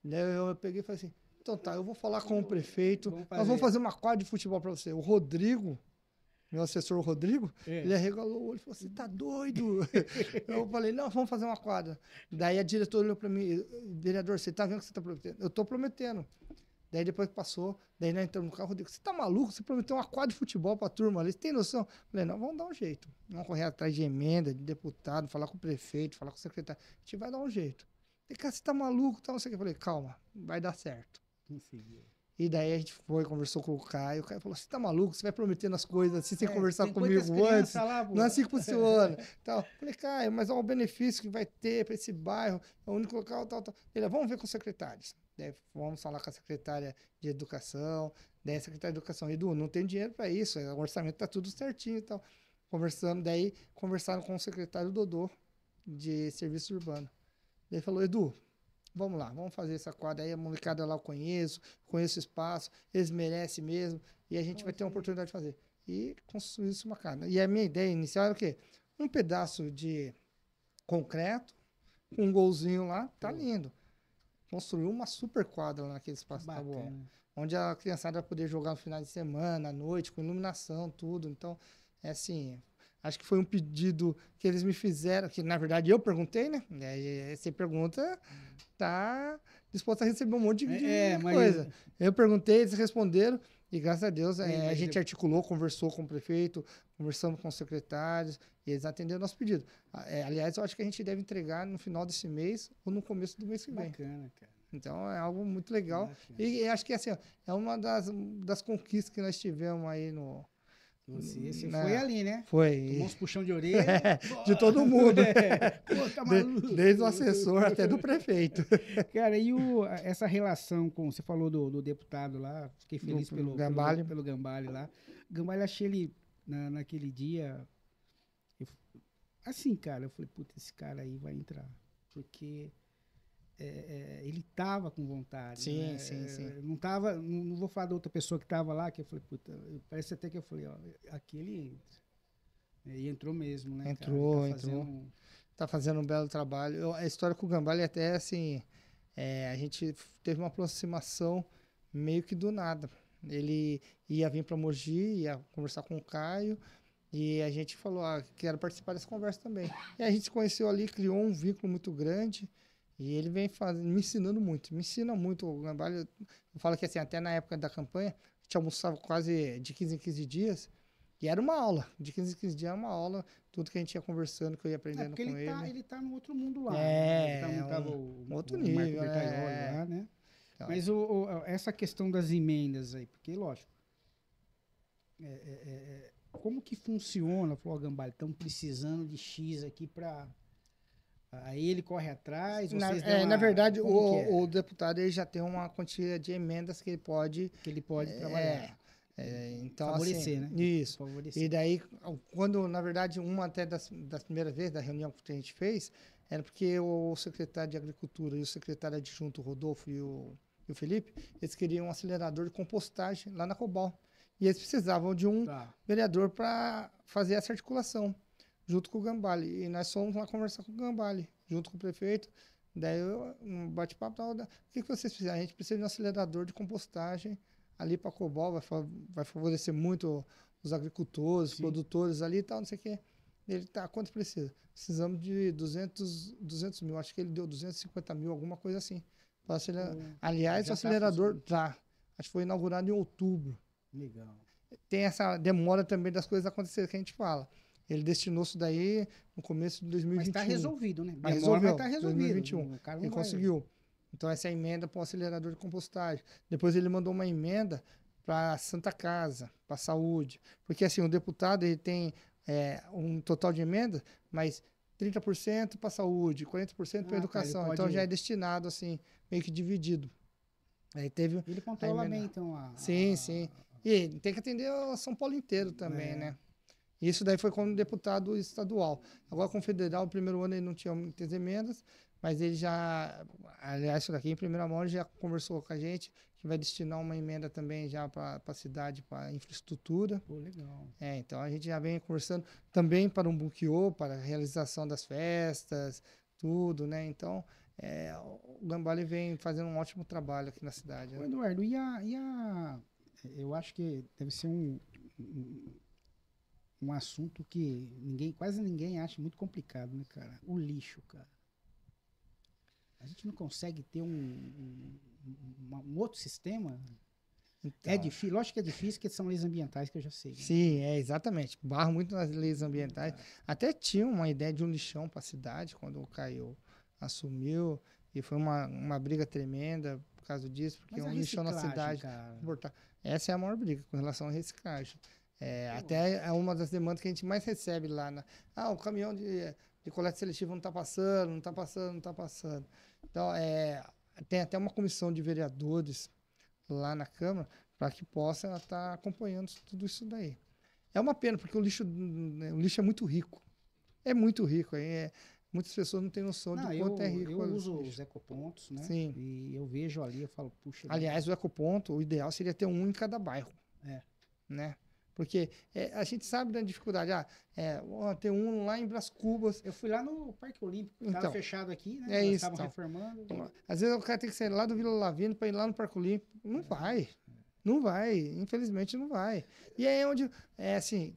Eu peguei e falei assim, então tá, eu vou falar com o prefeito, nós vamos fazer uma quadra de futebol para você. O Rodrigo, meu assessor Rodrigo, ele arregalou o olho e falou, você tá doido? Eu falei, não, vamos fazer uma quadra. Daí a diretora olhou para mim, vereador, você tá vendo o que você tá prometendo? Eu tô prometendo. Daí depois que passou, daí nós entramos no carro, Rodrigo, você tá maluco? Você prometeu uma quadra de futebol pra turma ali, você tem noção? Eu falei, não, vamos dar um jeito. Vamos correr atrás de emenda, de deputado, falar com o prefeito, falar com o secretário. A gente vai dar um jeito. E cara, você tá maluco? Tá, não sei o que. Eu falei, calma, vai dar certo. Conseguiu. E daí a gente foi, conversou com o Caio falou, você tá maluco? Você vai prometendo as coisas assim, sem conversar comigo antes? Lá, não é assim que funciona. Então, falei, Caio, mas olha o benefício que vai ter para esse bairro, é o único local, tal. Ele, vamos ver com os secretários. Daí, vamos falar com a secretária de educação, daí a secretária de educação, Edu, não tem dinheiro para isso, o orçamento tá tudo certinho e tal. Conversando, daí conversaram com o secretário Dodô, de serviço urbano. Daí falou, Edu, vamos lá, vamos fazer essa quadra aí, a molecada lá eu conheço o espaço, eles merecem mesmo, e a gente vai ter uma oportunidade de fazer. E construir isso uma quadra. E a minha ideia inicial era o quê? Um pedaço de concreto, um golzinho lá, tá lindo. Construiu uma super quadra lá naquele espaço tá bom, onde a criançada vai poder jogar no final de semana, à noite, com iluminação, tudo. Então, é assim, acho que foi um pedido que eles me fizeram, que na verdade eu perguntei, né? Você pergunta, tá disposto a receber um monte de coisa. Eu perguntei, eles responderam, e graças a Deus a gente articulou, conversou com o prefeito, conversamos com os secretários, e eles atenderam o nosso pedido. Aliás, eu acho que a gente deve entregar no final desse mês ou no começo do mês que vem. Bacana, cara. Então é algo muito legal. E acho que assim, é uma das conquistas que nós tivemos aí no. Você foi ali, né? Foi. Tomou uns puxão de orelha. De todo mundo. Pô, tá maluco. Desde o assessor até do prefeito. Cara, e essa relação com... Você falou do deputado lá, fiquei feliz pelo Gambale lá. Gambale, achei ele naquele dia... assim, cara, eu falei, puta, esse cara aí vai entrar. Porque... ele tava com vontade. Sim, né? sim. Não tava, não vou falar da outra pessoa que tava lá, que eu falei, puta, parece até que eu falei, ó, aqui ele entra. E entrou mesmo, né? Entrou. Tá fazendo um belo trabalho. A história com o Gambale até assim, a gente teve uma aproximação meio que do nada. Ele ia vir para Mogi, ia conversar com o Caio, e a gente falou, quero participar dessa conversa também. E a gente se conheceu ali, criou um vínculo muito grande. E ele vem me ensinando muito, me ensina muito o Gambale. Eu falo que assim, até na época da campanha, a gente almoçava quase de 15 em 15 dias, e era uma aula, de 15 em 15 dias era uma aula, tudo que a gente ia conversando, que eu ia aprendendo com ele. Ele tá no outro mundo lá. Né? Tava outro o nível, Marco Bertaioli lá, né? Então. Mas essa questão das emendas aí, porque lógico, como que funciona? Falou, Gambale, estamos precisando de X aqui para... Aí ele corre atrás, na verdade, o deputado ele já tem uma quantia de emendas que ele pode trabalhar. Então, favorecer, assim, né? Isso. Favorecer. E daí, quando, na verdade, uma até das primeiras vezes da reunião que a gente fez, era porque o secretário de Agricultura e o secretário adjunto, o Rodolfo e o Felipe, eles queriam um acelerador de compostagem lá na Cobal. E eles precisavam de um vereador para fazer essa articulação, junto com o Gambale. E nós fomos lá conversar com o Gambale, junto com o prefeito. Daí, um bate-papo, o que vocês fizeram? A gente precisa de um acelerador de compostagem ali para Cobol, vai favorecer muito os agricultores, os produtores ali e tal, não sei o quê. Ele, quanto precisa? Precisamos de 200 mil, acho que ele deu 250 mil, alguma coisa assim. Aliás, o acelerador, acho que foi inaugurado em outubro. Legal. Tem essa demora também das coisas acontecerem que a gente fala. Ele destinou isso daí no começo de 2021. Mas está resolvido, né? Mas está resolvido. 2021. Ele conseguiu. Então, essa é a emenda para o acelerador de compostagem. Depois ele mandou uma emenda para Santa Casa, para a saúde. Porque, assim, o deputado ele tem um total de emenda, mas 30% para a saúde, 40% para a educação. Então, já é destinado, assim, meio que dividido. Aí teve ele controla bem, então. Sim. E tem que atender o São Paulo inteiro também, né? Isso daí foi como deputado estadual. Agora, com o federal, no primeiro ano ele não tinha muitas emendas, mas ele já, aliás, isso daqui em primeira mão, ele já conversou com a gente, que vai destinar uma emenda também já para a cidade, para infraestrutura. Pô, legal. Então a gente já vem conversando também para um buquiô, para a realização das festas, tudo, né? Então, o Gambale vem fazendo um ótimo trabalho aqui na cidade. Né? Eduardo, eu acho que deve ser um assunto que quase ninguém acha muito complicado, né, cara? O lixo, cara. A gente não consegue ter um outro sistema? Então, é difícil, lógico que é difícil, porque são leis ambientais que eu já sei. Né? Sim, exatamente. Barro muito nas leis ambientais. Até tinha uma ideia de um lixão para a cidade, quando o Caio assumiu, e foi uma briga tremenda por causa disso, porque um lixão na cidade. Cara. Essa é a maior briga com relação à reciclagem. Até é uma das demandas que a gente mais recebe lá. O caminhão de coleta seletiva não está passando. Então, tem até uma comissão de vereadores lá na Câmara para que possa estar acompanhando tudo isso daí. É uma pena, porque o lixo é muito rico. É muito rico. Muitas pessoas não têm noção de quanto é rico. Eu uso os ecopontos, né? Sim. E eu vejo ali, eu falo, puxa... Aliás, o ecoponto, o ideal seria ter um em cada bairro. Né? Porque a gente sabe da dificuldade. Tem um lá em Brás Cubas. Eu fui lá no Parque Olímpico, estava fechado aqui, né? Nós estavam reformando. Às vezes o cara tem que sair lá do Vila Lavino para ir lá no Parque Olímpico. Não vai. Não vai. Infelizmente não vai. E aí é onde,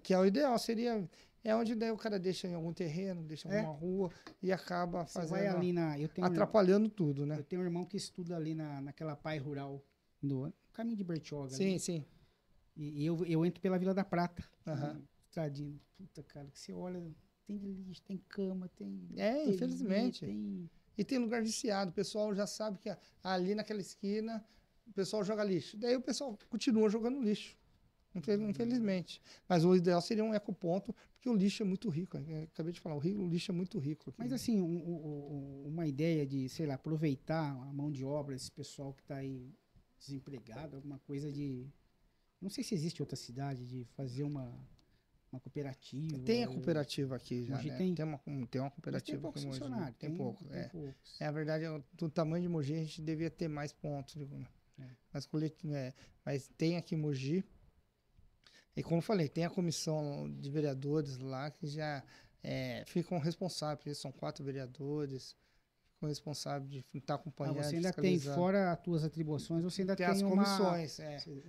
que é o ideal, seria... É onde daí o cara deixa em algum terreno, deixa em alguma rua e acaba fazendo... atrapalhando tudo, né? Eu tenho um irmão que estuda ali naquela pai rural, no caminho de Bertioga. Sim. E eu entro pela Vila da Prata. Estradinho. Puta, cara, que você olha, tem lixo, tem cama, tem... infelizmente. E tem lugar viciado. O pessoal já sabe que ali naquela esquina o pessoal joga lixo. Daí o pessoal continua jogando lixo. Infelizmente. Mas o ideal seria um ecoponto, porque o lixo é muito rico. Eu acabei de falar, o lixo é muito rico. Aqui. Mas assim, uma ideia de, sei lá, aproveitar a mão de obra desse pessoal que está aí desempregado, alguma coisa de... Não sei se existe outra cidade de fazer uma cooperativa. Tem a cooperativa aqui já, Mogi né? Tem uma cooperativa. Tem poucos funcionários. Tem pouco. Poucos. A verdade, do tamanho de Mogi, a gente devia ter mais pontos. Mas tem aqui em Mogi. E como eu falei, tem a comissão de vereadores lá que já ficam responsáveis, porque são 4 vereadores, ficam responsáveis de estar acompanhando. Você ainda tem, fora as tuas atribuições, você ainda tem as comissões.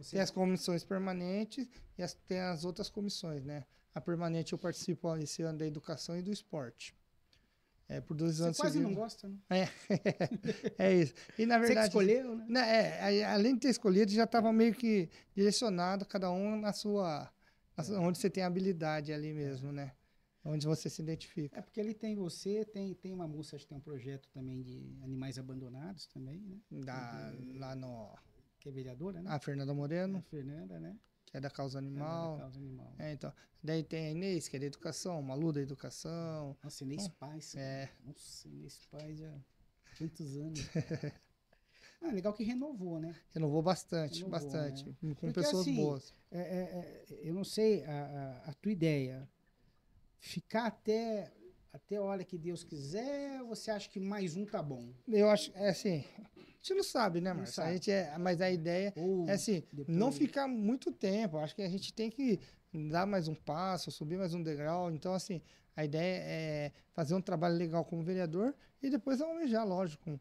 Tem as comissões permanentes e tem as outras comissões, né? A permanente eu participo esse ano da educação e do esporte. Por 2 anos. Você quase não gosta, né? É isso. E na verdade. Você que escolheu, né? Além de ter escolhido, já estava meio que direcionado, cada um na sua. Onde você tem habilidade ali mesmo, né? Onde você se identifica. Porque ali tem você, tem uma moça que tem um projeto também de animais abandonados também, né? Lá no. Que é vereadora, né? A Fernanda Moreno. A Fernanda, né? que é da causa animal. Da causa animal. Então. Daí tem a Inês, que é da educação, Malu da educação. Nossa, Inês Paz. Nossa, Inês Paz já quantos anos. Legal que renovou, né? Renovou bastante, bastante. Né? Com porque, pessoas assim, boas. Eu não sei a tua ideia. Ficar até a hora que Deus quiser, ou você acha que mais um tá bom? Eu acho, assim, a gente não sabe, né, Márcio? Mas a ideia é assim, não ficar muito tempo. Acho que a gente tem que dar mais um passo, subir mais um degrau. Então, assim, a ideia é fazer um trabalho legal como vereador e depois almejar, lógico,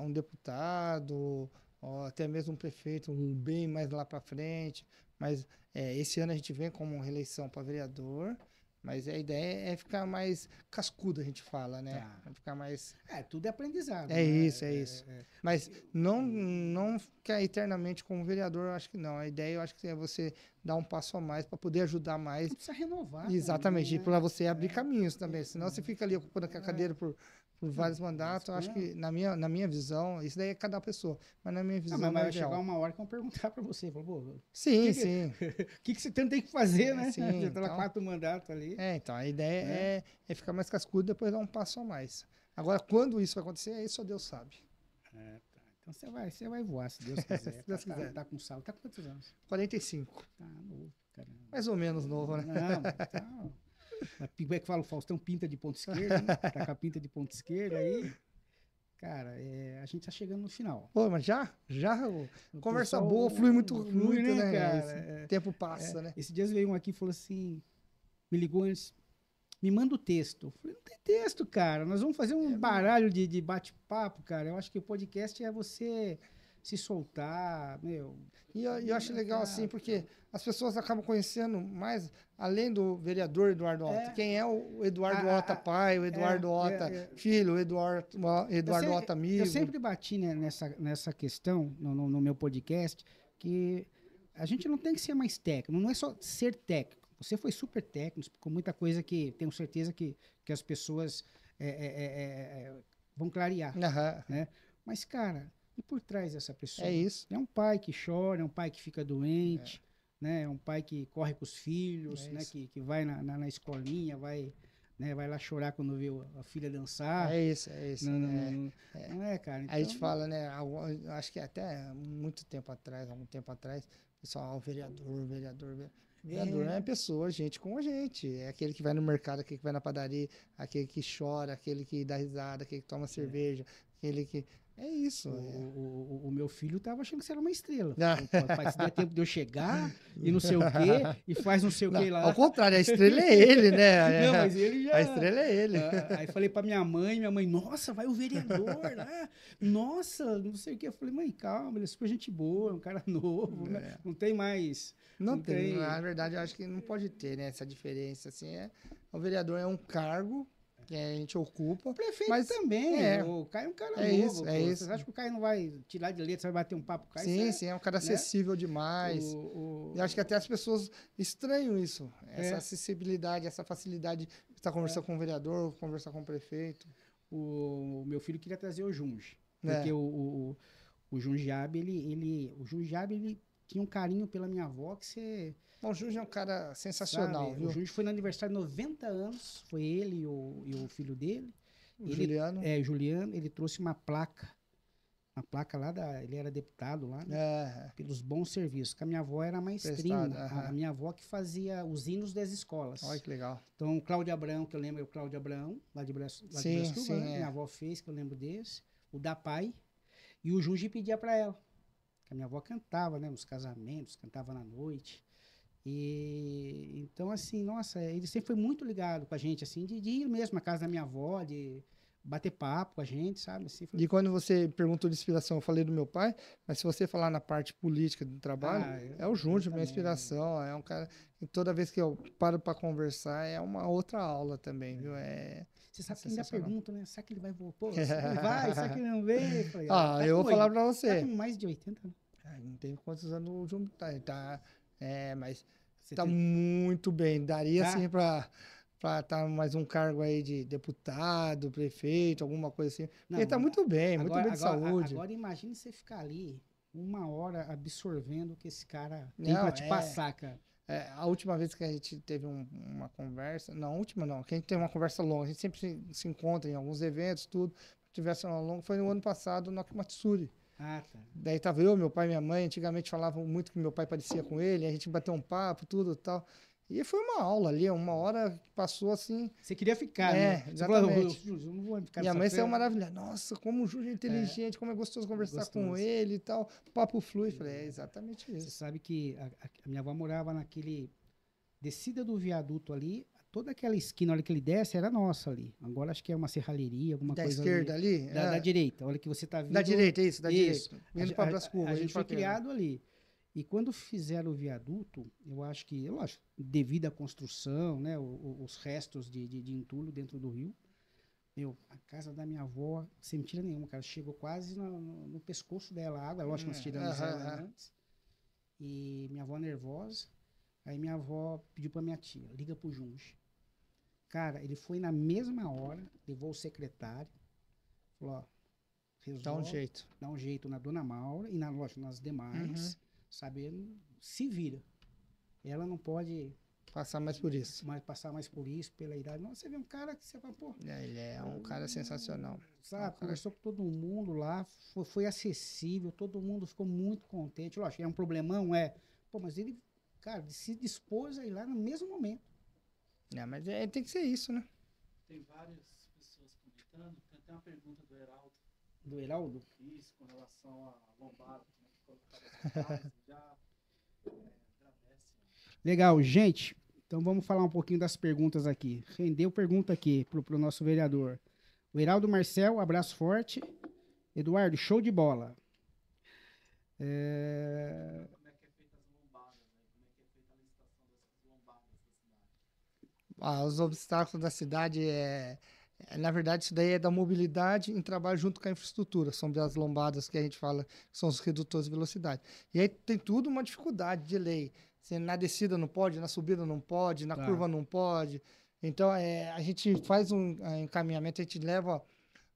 um deputado, ou até mesmo um prefeito, bem mais lá para frente. Mas esse ano a gente vem com uma reeleição para vereador. Mas a ideia é ficar mais cascudo, a gente fala, né? Tá. Ficar mais... tudo é aprendizado. É isso. Mas não ficar eternamente como vereador, eu acho que não. A ideia, eu acho que é você dar um passo a mais para poder ajudar mais. Não precisa renovar. Exatamente, também, e para você abrir caminhos também. Senão você fica ali ocupando a cadeira por vários mandatos. Eu acho que, na minha visão, isso daí é cada pessoa. Mas na minha visão, mas vai chegar uma hora que vão perguntar para você. Sim. O que você tem que fazer, né? Sim, você tá lá 4 mandatos ali. Então, a ideia é ficar mais cascudo e depois dar um passo a mais. Agora, quando isso vai acontecer, aí só Deus sabe. Tá. Então você vai voar, se Deus quiser. Se Deus quiser. Tá com saúde. Tá com quantos anos? 45. Tá novo, caramba. Mais ou menos novo, né? Não, mas tá... Como é que fala? O Faustão pinta de ponta esquerda, né? Tá com a pinta de ponta esquerda aí. Cara, a gente tá chegando no final. Pô, mas já? Conversa boa, flui muito, né, cara? O tempo passa, né? Esse dia veio um aqui e falou assim, me ligou antes, me manda o texto. Eu falei, não tem texto, cara. Nós vamos fazer um baralho de bate-papo, cara. Eu acho que o podcast é você se soltar, meu. E eu acho legal assim, porque as pessoas acabam conhecendo mais, além do vereador Eduardo Ota. Quem é o Eduardo Ota pai, o Eduardo Ota filho, o Eduardo Ota amigo. Eu sempre bati nessa questão, no meu podcast, que a gente não tem que ser mais técnico, não é só ser técnico. Você foi super técnico, com muita coisa que tenho certeza que as pessoas vão clarear. Né? Mas, cara, e por trás dessa pessoa? É isso. É um pai que chora, é um pai que fica doente, né? É um pai que corre com os filhos, né? Que vai na escolinha, vai lá chorar quando vê a filha dançar. É isso. Não é, cara? Então... A gente fala, né? Acho que até algum tempo atrás, o pessoal, vereador. Vereador não é pessoa, gente como a gente. É aquele que vai no mercado, aquele que vai na padaria, aquele que chora, aquele que dá risada, aquele que toma cerveja, aquele que... É isso. O meu filho tava achando que você era uma estrela. Pai, se der tempo de eu chegar e não sei o quê, e faz não sei o quê lá. Ao contrário, a estrela é ele, né? Não, mas ele já... A estrela é ele. Aí falei pra minha mãe, nossa, vai o vereador lá. Nossa, não sei o quê. Eu falei, mãe, calma, ele é super gente boa, é um cara novo, né? Não tem mais... Não tem. Na verdade, eu acho que não pode ter, né? Essa diferença, assim. O vereador é um cargo que a gente ocupa. O prefeito mas também. O Caio é um cara novo. Isso. Você acha que o Caio não vai tirar de letra, você vai bater um papo com o Caio? Sim, é um cara acessível demais. Eu acho que até as pessoas estranham isso. Essa acessibilidade, essa facilidade de estar conversando com o vereador, conversar com o prefeito. O meu filho queria trazer o Junge. Porque o Jundiabe, ele tinha um carinho pela minha avó que você... O Junge é um cara sensacional, viu? O Junge foi no aniversário de 90 anos, foi ele e o filho dele. Juliano. Juliano, ele trouxe uma placa lá, ele era deputado lá, né? Pelos bons serviços, que a minha avó era maestrina, a minha avó que fazia os hinos das escolas. Olha que legal. Então, Cláudio Abrão, que eu lembro, é o Cláudio Abrão, lá de Brasília, minha avó fez, que eu lembro desse, o da pai, e o Junge pedia para ela, que a minha avó cantava, né, nos casamentos, cantava na noite. E então, assim, nossa, ele sempre foi muito ligado com a gente, assim, de ir mesmo na casa da minha avó, de bater papo com a gente, sabe? Assim, E quando você perguntou de inspiração, eu falei do meu pai, mas se você falar na parte política do trabalho, é o Júnior, minha inspiração. É um cara que toda vez que eu paro para conversar, é uma outra aula também, viu? Você sabe que ainda pergunta, né? Será que ele vai voltar? Será que ele vai? Será que ele não vem? Eu falei, eu vou falar para você. Tá com mais de 80, né? Não tem quantos anos o Júnior tá. Mas está muito bem. Daria, assim, para estar mais um cargo aí de deputado, prefeito, alguma coisa assim. Não, ele está muito bem, muito bem de saúde. Agora imagine você ficar ali 1 hora absorvendo o que esse cara tem pra te passar, cara. A última vez que a gente teve uma conversa, não, a última não, que a gente teve uma conversa longa, a gente sempre se encontra em alguns eventos, tudo, tivesse uma longa, foi no ano passado no Akimatsuri. Ah, tá. Daí tava eu, meu pai e minha mãe, antigamente falavam muito que meu pai parecia com ele, a gente bateu um papo, tudo e tal. E foi uma aula ali, 1 hora que passou assim. Você queria ficar, né? Exatamente. Você falou, eu não vou ficar Minha mãe saiu maravilhada. Nossa, como o Júlio é inteligente, como é gostoso conversar com ele e tal. O papo flui. Falei, é exatamente isso. Você sabe que a minha avó morava naquele... Descida do viaduto ali, toda aquela esquina, olha que ele desce, era nossa ali. Agora acho que é uma serralheria, alguma coisa esquerda ali? Da direita, olha que você tá vindo... Da direita, isso, da direita. Vindo para Brás Cubas. A gente foi criado ali. E quando fizeram o viaduto, eu acho que, lógico, devido à construção, né, os restos de entulho dentro do rio, a casa da minha avó, sem mentira nenhuma, cara, chegou quase no pescoço dela a água, lógico que nós tiramos ela antes, e minha avó nervosa, aí minha avó pediu pra minha tia, liga pro Junge. Cara, ele foi na mesma hora, levou o secretário, falou, ó, resolve, dá um jeito na Dona Maura e lógico, nas demais, sabendo, se vira. Ela não pode passar mais por isso. Passar mais por isso, pela idade. Nossa, você vê um cara que você fala, pô... Ele é um cara sensacional. Sabe, conversou com todo mundo lá, foi acessível, todo mundo ficou muito contente. Lógico, é um problemão, pô, mas ele, cara, se dispôs a ir lá no mesmo momento. Mas tem que ser isso, né? Tem várias pessoas comentando, tem até uma pergunta do Heraldo. Do Heraldo? Isso, com relação à lombada, como é que colocar as já agradece. Legal, gente, então vamos falar um pouquinho das perguntas aqui. Rendeu pergunta aqui pro nosso vereador. O Heraldo Marcel, abraço forte. Eduardo, show de bola. Como é que é feita as lombadas, né? Como é que é feita a licitação dessas lombadas da cidade? Os obstáculos da cidade na verdade, isso daí é da mobilidade em trabalho junto com a infraestrutura. São as lombadas que a gente fala, que são os redutores de velocidade. E aí tem tudo uma dificuldade de lei. Na descida não pode, na subida não pode, na curva não pode. Então, a gente faz um encaminhamento, a gente leva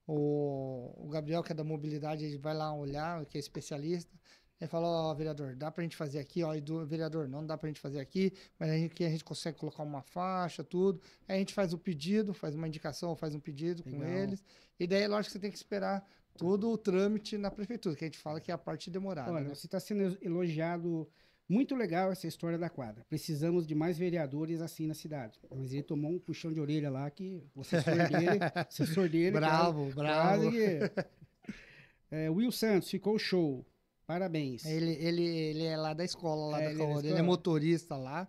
o Gabriel, que é da mobilidade, ele vai lá olhar, que é especialista. Ele fala, ó, vereador, dá pra gente fazer aqui, ó, e do vereador, não dá pra gente fazer aqui, mas aqui a gente consegue colocar uma faixa, tudo. Aí a gente faz o pedido, faz uma indicação, faz um pedido com eles. E daí, lógico, você tem que esperar todo o trâmite na prefeitura, que a gente fala que é a parte demorada. Olha, né? você está sendo elogiado. Muito legal essa história da quadra. Precisamos de mais vereadores assim na cidade. Mas ele tomou um puxão de orelha lá que o assessor dele bravo. Quase que... Will Santos, ficou show. Parabéns. Ele é lá da escola, lá da Caoa. Ele é motorista lá.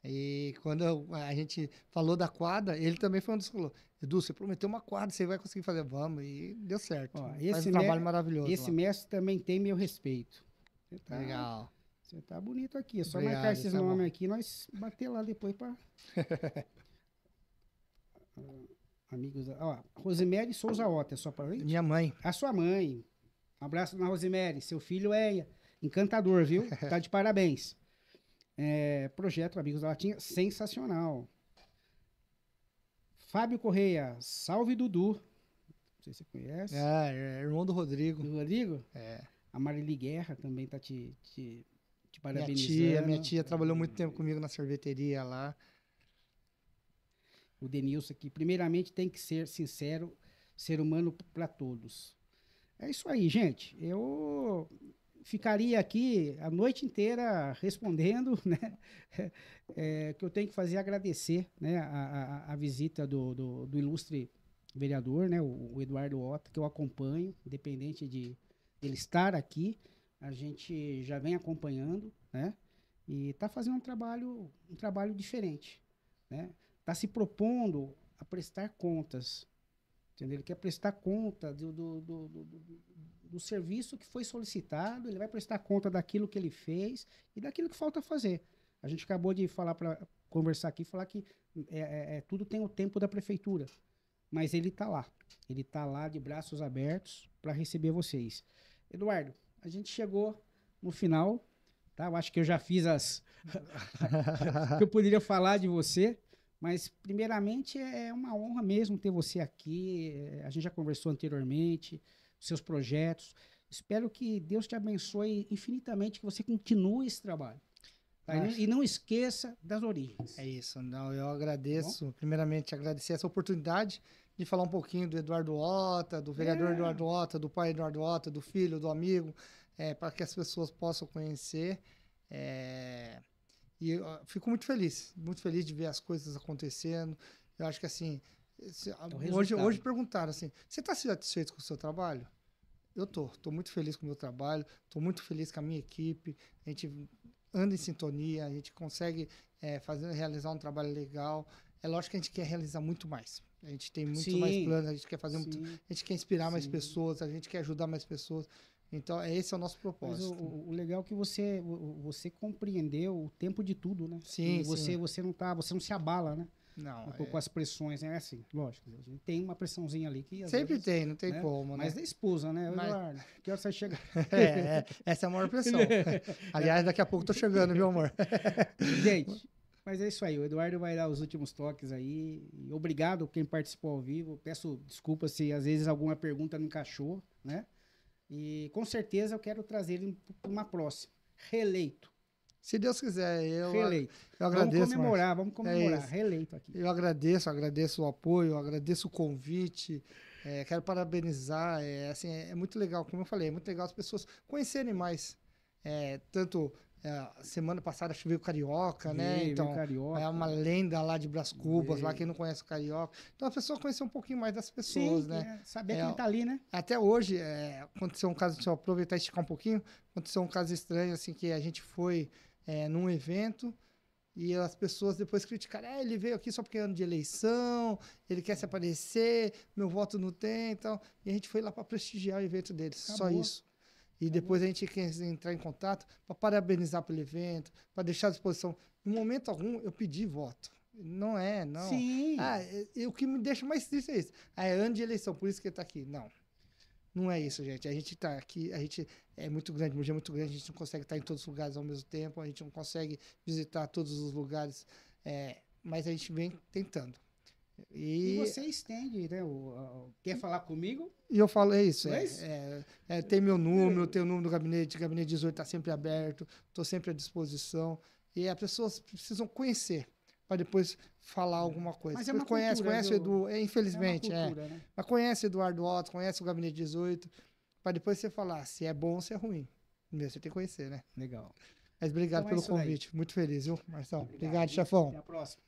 E quando a gente falou da quadra, ele também foi um dos que falou, Edu, você prometeu uma quadra, você vai conseguir fazer. Vamos. E deu certo. Ó, faz um trabalho maravilhoso. Esse mestre também tem meu respeito. Legal. Você tá bonito aqui. É só Obrigado, marcar esses nomes aqui, nós bater lá depois para amigos. Ó, Rosemary Souza Ota, é só para minha mãe. A sua mãe. Um abraço na Rosemary. Seu filho é encantador, viu? Tá de parabéns. Projeto Amigos da Latinha, sensacional. Fábio Correia, salve Dudu. Não sei se você conhece. É irmão do Rodrigo. Do Rodrigo? É. A Marili Guerra também tá te parabenizando. Minha tia trabalhou muito tempo comigo na sorveteria lá. O Denilson aqui. Primeiramente tem que ser sincero, ser humano para todos. É isso aí, gente. Eu ficaria aqui a noite inteira respondendo, né? Que eu tenho que fazer é agradecer, né, a visita do ilustre vereador, né, o Eduardo Ota, que eu acompanho, independente de ele estar aqui. A gente já vem acompanhando, né? E está fazendo um trabalho diferente, né? Está se propondo a prestar contas, entendeu? Ele quer prestar conta do serviço que foi solicitado, ele vai prestar conta daquilo que ele fez e daquilo que falta fazer. A gente acabou de conversar aqui, falar que tudo tem o tempo da prefeitura, mas ele está lá de braços abertos para receber vocês. Eduardo, a gente chegou no final, tá? Eu acho que eu já fiz que eu poderia falar de você, mas primeiramente é uma honra mesmo ter você aqui. A gente já conversou anteriormente, seus projetos. Espero que Deus te abençoe infinitamente, que você continue esse trabalho. Tá? E não esqueça das origens. É isso. Não, eu agradeço, primeiramente, agradecer essa oportunidade de falar um pouquinho do Eduardo Ota, do vereador Eduardo Ota, do pai Eduardo Ota, do filho, do amigo, para que as pessoas possam conhecer. E eu fico muito feliz de ver as coisas acontecendo. Eu acho que, assim, hoje perguntaram assim, você está satisfeito com o seu trabalho? Eu tô muito feliz com o meu trabalho, tô muito feliz com a minha equipe, a gente anda em sintonia, a gente consegue realizar um trabalho legal. É lógico que a gente quer realizar muito mais. A gente tem muito mais planos, a gente quer fazer muito, a gente quer inspirar mais pessoas, a gente quer ajudar mais pessoas. Então, esse é o nosso propósito. Mas o legal é que você compreendeu o tempo de tudo, né? Sim, você não se abala, né? Não, com as pressões, é assim, lógico. A gente tem uma pressãozinha ali que sempre vezes, tem, não tem né? como, né? Mas da esposa, né? Eduardo, que hora você chega? Essa é a maior pressão. Aliás, daqui a pouco tô chegando, viu, amor? Gente, mas é isso aí. O Eduardo vai dar os últimos toques aí. E obrigado quem participou ao vivo. Peço desculpas se às vezes alguma pergunta não encaixou, né? E com certeza eu quero trazer ele para uma próxima. Reeleito. Se Deus quiser, eu Vamos agradeço. comemorar. Reeleito aqui. Eu agradeço o apoio, agradeço o convite. Quero parabenizar. É muito legal, como eu falei, é muito legal as pessoas conhecerem mais. Semana passada veio o Carioca, né? Então, Carioca. É uma lenda lá de Brás Cubas, lá quem não conhece o Carioca. Então, a pessoa conhecer um pouquinho mais das pessoas, né? Saber quem tá ali, né? Até hoje, aconteceu um caso, deixa eu aproveitar e esticar um pouquinho, aconteceu um caso estranho, assim, que a gente foi num evento e as pessoas depois criticaram, ele veio aqui só porque é ano de eleição, ele quer se aparecer, meu voto não tem, então, e a gente foi lá para prestigiar o evento deles, só isso. E depois a gente quer entrar em contato para parabenizar pelo evento, para deixar à disposição. Em momento algum, eu pedi voto. Não. Sim. O que me deixa mais triste é isso. É ano de eleição, por isso que ele está aqui. Não é isso, gente. A gente está aqui, a gente é muito grande, Mogi é muito grande, a gente não consegue estar em todos os lugares ao mesmo tempo, a gente não consegue visitar todos os lugares, mas a gente vem tentando. E você estende, né? Quer falar comigo? E eu falo, isso. Tem meu número, tem o número do gabinete 18 está sempre aberto, estou sempre à disposição. E as pessoas precisam conhecer para depois falar alguma coisa. Mas conhece o Edu, infelizmente. Cultura, né? Mas conhece o Eduardo Otto, conhece o gabinete 18, para depois você falar se é bom ou se é ruim. Você tem que conhecer, né? Legal. Mas obrigado pelo convite. Daí. Muito feliz, viu, Marcelo? Obrigado, chefão. Até a próxima.